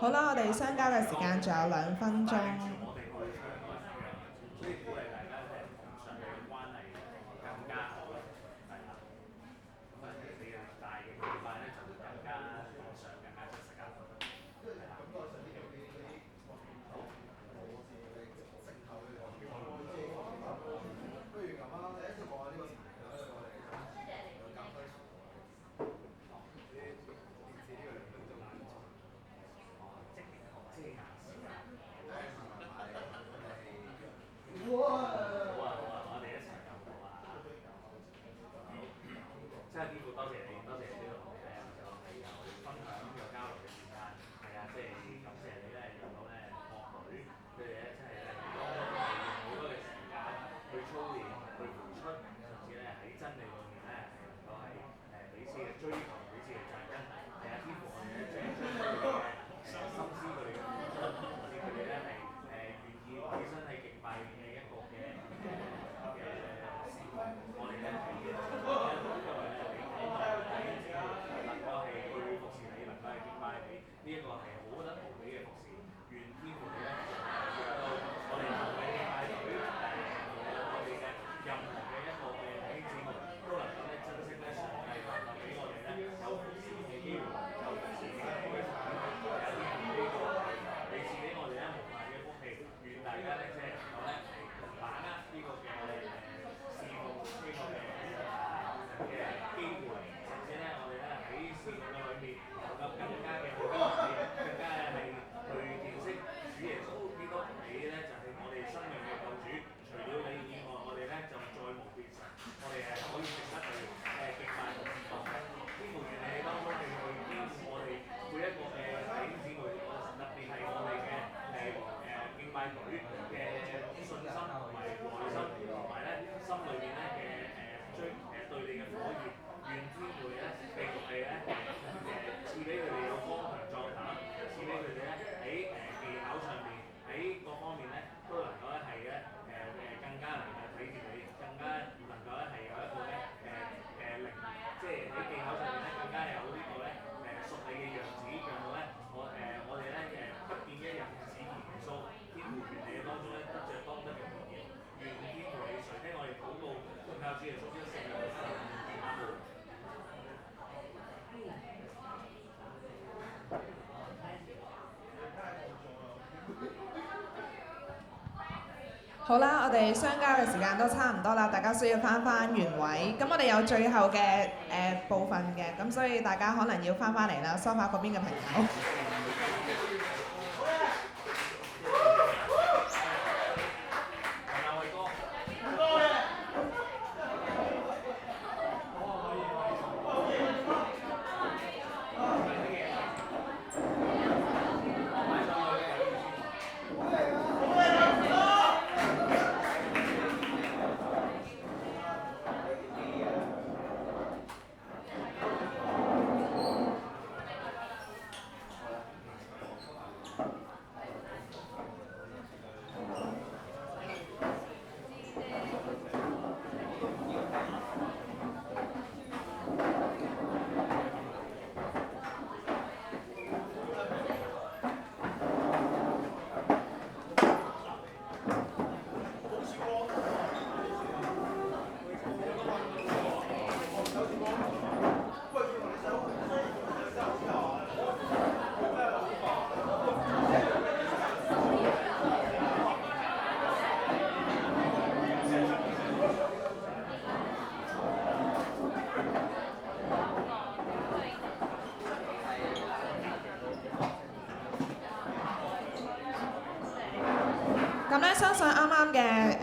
好啦，我哋相交嘅時間仲有2分鐘。我哋去唱嗰個樣，所以鼓勵大家咧同上帝嘅關係更加好，係啦。咁啊，你嘅大嘅敬拜咧就會更加理想、更加出色啊！係啦。我哋一齊咁好啊！真係天父，多謝你，多謝你呢個同嘅有分享有交流嘅時間，係啊，即係感謝你咧，讓到咧樂隊佢哋咧真係咧好多嘅時間去操練、去付出，甚至咧喺真理裏面咧係能夠係彼此嘅追求、彼此嘅扎根。係啊，天父，我哋咧即係將佢哋嘅心思、佢哋嘅付出，甚至佢哋咧係願意起身喺敬拜嘅一個嘅事奉，我哋咧係因為咧能夠係去服侍你，能夠係敬拜你，呢一個係好得無比嘅服侍。願天父你咧，讓到我哋同嘅敬拜隊，我哋嘅任何嘅一個嘅弟兄姊妹，都能夠咧珍惜咧上帝能夠俾我哋咧有服侍嘅機會，有服侍嘅機會。呢個係你賜俾我哋咧無限嘅福氣。願大家咧即係能夠咧係把握呢個嘅事奉呢個嘅機會，甚至咧我哋咧喺事奉嘅裏面能夠更加嘅去更加係去認識主耶穌基督，你咧就係我哋生命嘅救主。除了你以外，我哋咧就再無別神，我哋係可以值得去敬拜同侍奉嘅。天父，願你當中去堅固我哋每一個嘅弟兄姊妹，特別係我哋嘅敬拜隊嘅信心同埋內心，同埋咧心裏邊咧嘅對你嘅火熱。願天父咧繼續係咧賜俾佢哋有剛強壯膽，賜俾佢哋咧喺技巧上面，喺各方面咧都能夠咧係咧更加能夠睇住你，更加能夠咧係有一個咧靈，即係喺技巧上面咧更加有呢個咧屬你嘅樣子，讓到咧我哋咧不見一人只見耶穌。天父，願你當中咧得著當得嘅榮耀，願天父你垂聽我哋禱告，奉靠主耶穌基督聖名嘅聖名，阿門。好啦，我哋相交嘅時間都差唔多啦，大家需要翻原位。咁我哋有最後嘅部分嘅，咁所以大家可能要翻嚟啦，梳化嗰邊嘅朋友。咁咧，相信啱啱嘅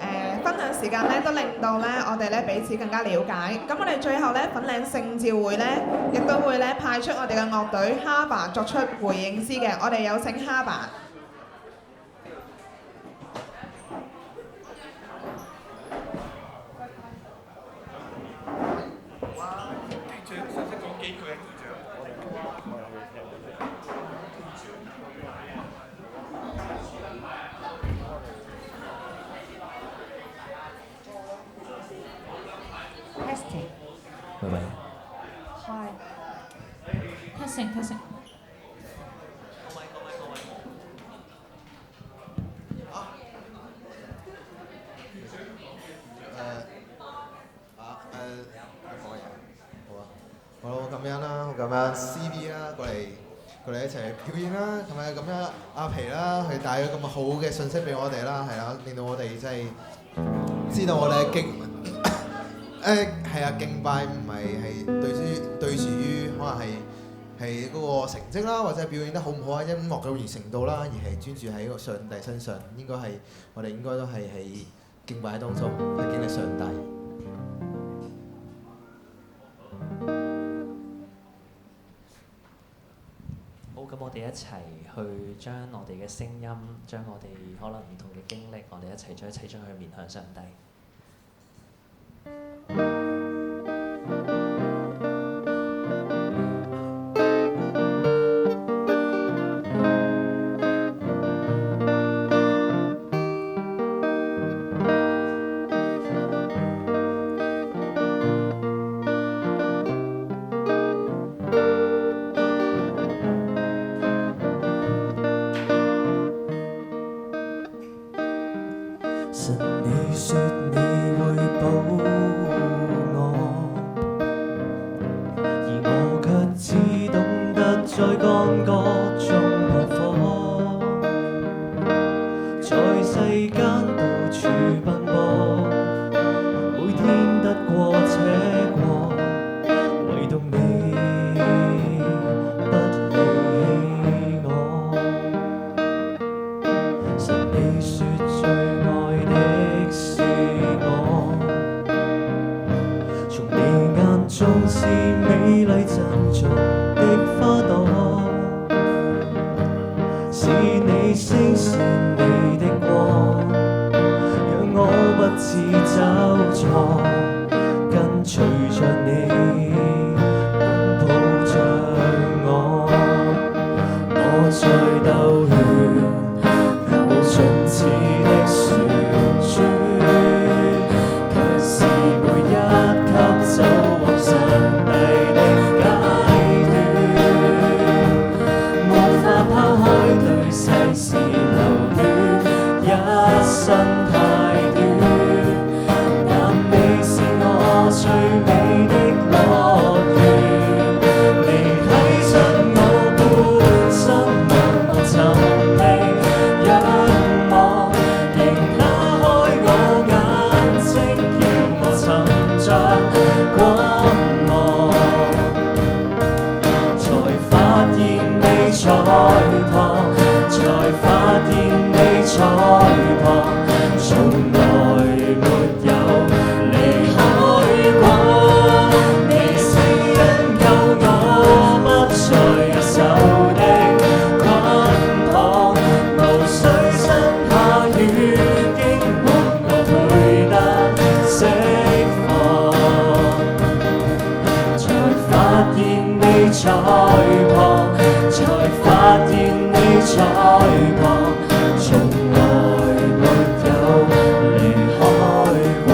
分享時間咧，都令到咧我哋咧彼此更加了解。咁我哋最後咧粉嶺聖召會咧，亦都會咧派出我哋嘅樂隊哈爸作出回應詩嘅。我哋有請哈爸。喂喂 ，Hi，testing。樣啦，好感恩 CV 啦，過嚟一齊表演啦，同埋咁樣阿皮啦，佢帶咗咁好嘅信息俾我哋啦，係啦，令到我哋真係知道我哋嘅敬拜唔係對住於可能係嗰個成績啦，或者表演得好唔好啊，音樂嘅完成度啦，而係專注喺個上帝身上，我哋應該都係喺敬拜當中係經歷上帝。好，咁我哋一齊去將我哋嘅聲音，將我哋可能唔同嘅經歷，我哋一齊將佢面向上帝。神你說你會保我，而我卻只懂得在干戈中撲火，在世間到處奔波，每天得過且過，唯獨你不離棄我。神你說最愛的是我，從你眼中是美麗珍重的花朵，是你聲是你的光，讓我不致走錯，跟隨着你擁抱着我，我在兜圈無盡次的旋轉，卻是每一級走往上帝的階段，無法拋開對世事留戀，一生太短，但你是我最美的樂園，你睇出我本身默默尋覓。仰望，仍打開我眼睛，叫我尋着光芒，才發現你在旁，才發現你在旁，從來沒有離開過。你聲音救我不再一手的捆綁，無需生怕雨，經過我配得釋放，才發現你在旁，才發現你在旁，從來沒有離開過。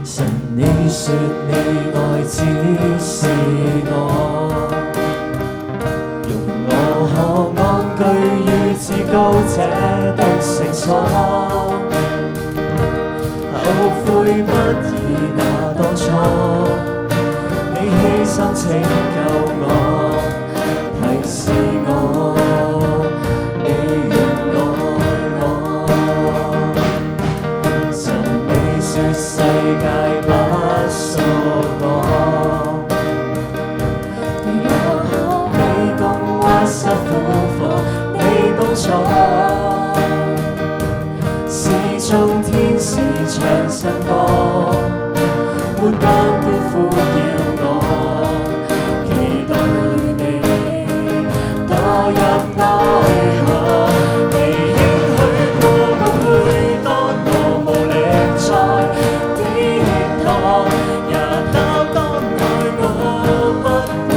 神你說你愛只是我，容我可安居於至高者的聖所，後悔不已那當初，你犧牲拯救我，提示我你仍愛我。神你說世界不屬我，你共屈膝苦苦，你幫助，是眾天使唱新歌，沒不辜負叫我，期待你墮入愛河，你應許過不會當我無力再跌宕，也擔當愛我不會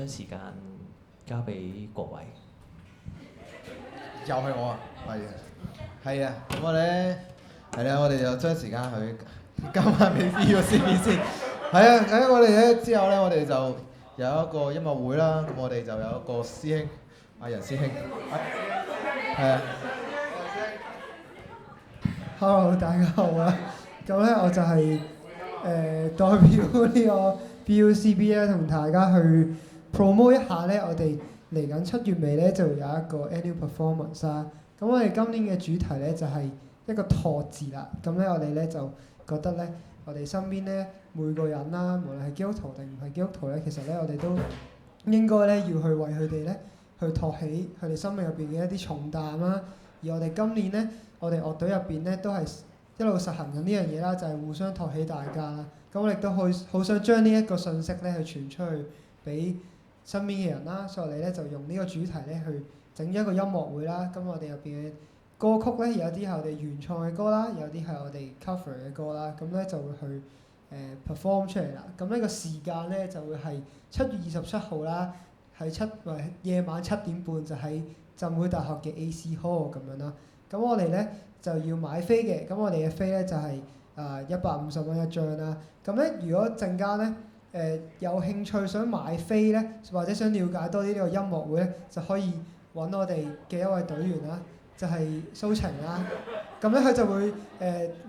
時間交俾國偉。又係我啊，係啊，咁我哋咧係啦，我哋就將時間去交翻俾 ViuCB 先。係啊，咁我哋咧之後咧，我哋就有一個音樂會啦。咁我哋就有一個師兄，阿仁師兄，係啊。Hello， 大家好啊！咁咧我就係、代表呢個 ViuCB 咧，同大家去 promote 一下咧，我哋嚟緊7月尾咧就有一個 annual performance 啦。咁我哋今年嘅主題咧就係、一個拓字啦。咁咧我哋咧就覺得咧，我哋身邊咧每個人啦，無論係基督徒定唔係基督徒咧，其實咧我哋都應該咧要去為佢哋咧去托起佢哋生命入邊嘅一啲重擔啦。而我哋今年咧，我哋樂隊入邊咧都係一路實行緊呢樣嘢啦，就係、互相托起大家啦。咁我哋都好想將呢一個信息咧去傳出去俾身邊嘅人啦，所以我哋咧就用呢個主題咧去整一個音樂會啦。咁我哋入邊嘅歌曲咧有啲係我哋原創嘅歌啦，有啲係我哋 cover 嘅歌啦。咁咧就會去perform 出嚟啦。咁呢個時間咧就會係7月27號啦，係夜晚7點半就喺浸會大學嘅 AC Hall 咁樣啦。咁我哋咧就要買飛嘅，咁我哋嘅飛咧就係150蚊一張啦。咁咧如果陣間咧有興趣想買飛咧，或者想了解多啲呢個音樂會咧，就可以揾我哋嘅一位隊員啦，就係蘇晴啦。咁咧佢就會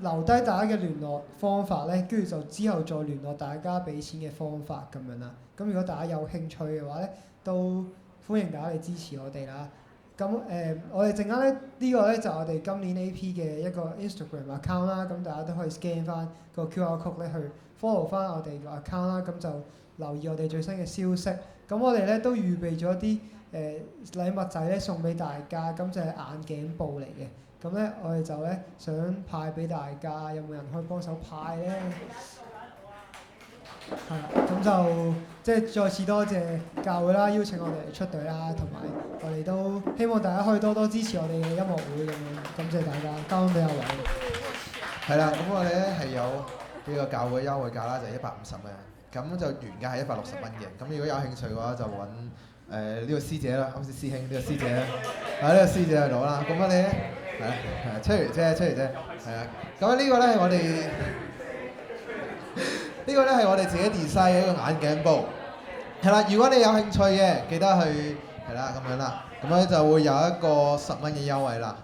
留低大家嘅聯絡方法咧，跟住就之後再聯絡大家俾錢嘅方法咁樣啦。咁如果大家有興趣嘅話咧，都歡迎大家嚟支持我哋啦。咁我哋陣間咧呢個咧就我哋今年 AP 嘅一個 Instagram account 啦，咁大家都可以 scan 翻個 QR code 咧去 follow 翻我哋個 account 啦，咁就留意我哋最新嘅消息。咁我哋咧都預備咗啲禮物仔咧送俾大家，咁就係眼鏡布嚟嘅。咁咧我哋就咧想派俾大家，有冇人可以幫手派咧？係啦，咁就即係再次多謝教會啦，邀請我哋嚟出隊啦，同埋我哋都希望大家可以多多支持我哋嘅音樂會咁樣，感謝大家，交翻俾阿偉。係啦，咁我哋咧係有呢個教會優惠價啦，就係150蚊，咁就原價係160蚊嘅。咁如果有興趣嘅話，就揾呢個師姐啦，啱先師兄呢個師姐啦，呢個師姐去攞啦。咁我哋咧係出嚟啫，係啊。咁呢個咧係我哋。呢個咧係我哋自己 design 嘅一個眼鏡布，係啦。如果你有興趣嘅，記得去係啦咁樣啦，咁咧就會有一個10蚊嘅優惠啦。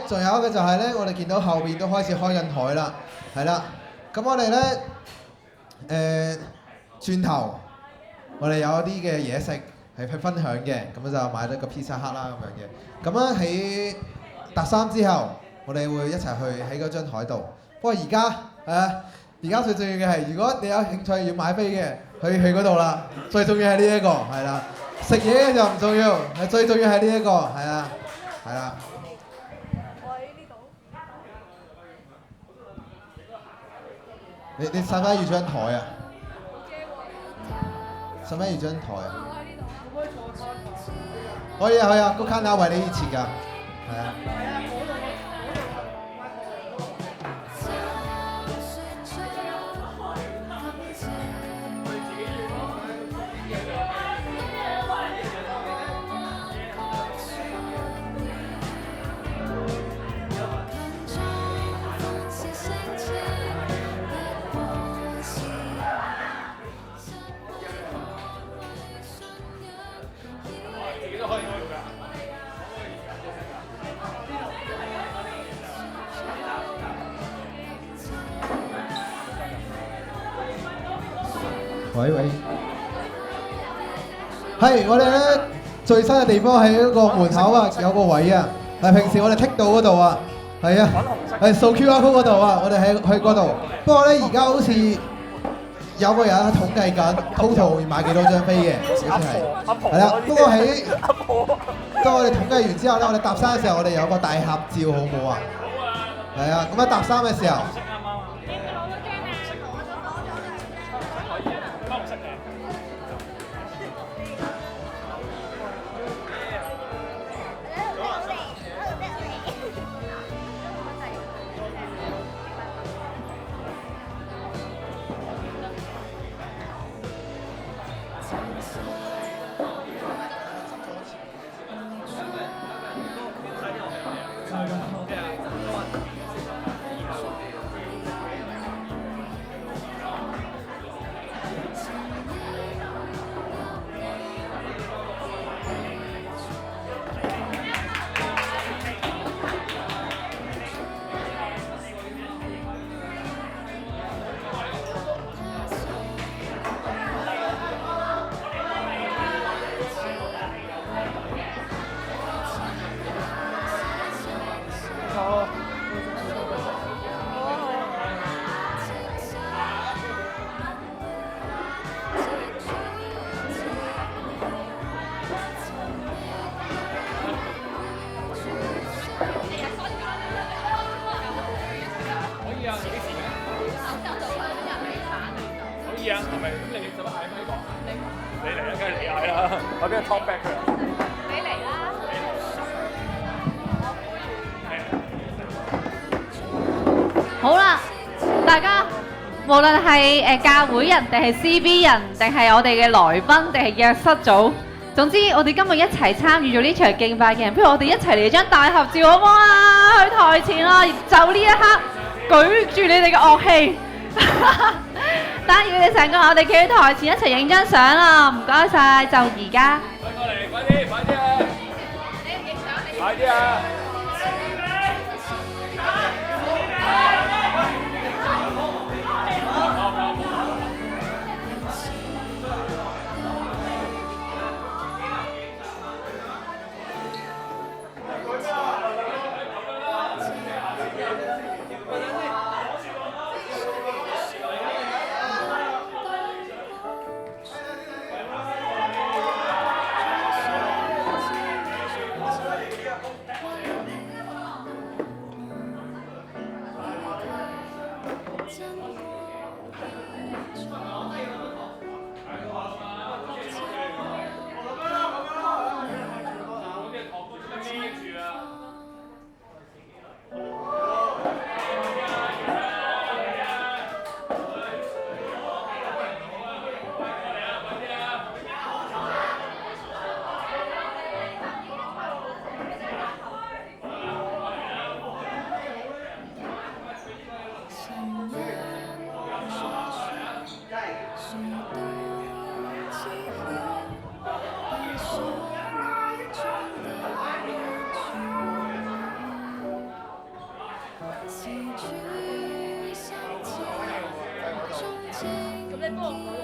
仲有一個就係咧，我哋見到後邊都開始開緊台啦，係啦。咁我哋咧轉頭，我哋有一啲嘅嘢食係去分享嘅，咁就買咗個 pizza hut 啦咁樣嘅。咁咧喺搭衫之後，我哋會一齊去喺嗰張台度。不過而家最重要嘅係，如果你有興趣要買飛嘅，去嗰度啦。最重要係呢一個，係啦。食嘢嘅就唔重要，係最重要係呢一個，係啊，係啦。你使唔使要張台啊？使唔使要張台啊？可以啊，個 counter 為你而設㗎，係啊。喂，係我哋咧最新嘅地方喺嗰個門口啊，有個位啊，係平時我哋剔到嗰度啊，係啊，係掃 QR code 嗰度啊，我哋喺嗰度。不過咧而家好似有個人喺統計緊 total 要買幾多張飛嘅，好似係啦。不過當我哋統計完之後咧，我哋搭衫嘅時候，我哋有個大合照，好唔好啊？係啊，咁喺搭衫嘅時候。好。可以啊，幾時嘅？可以啊，係咪？咁你使乜嗌咪講？你嚟啊，梗係你嗌啦，我邊個 talk back 佢？你嚟啦！好啦，大家無論係教會人定係 CB 人，定係我哋嘅來賓，定係約室組，總之我哋今日一齊參與咗呢場敬拜嘅人，不如我哋一齊嚟張大合照好唔好啊？去台前啦，就呢一刻舉住你哋嘅樂器，帶住你哋成個我哋企喺台前一齊影張相啦，唔該晒，就而家。快過嚟，快啲，快啲啊！快啲啊！咁你幫我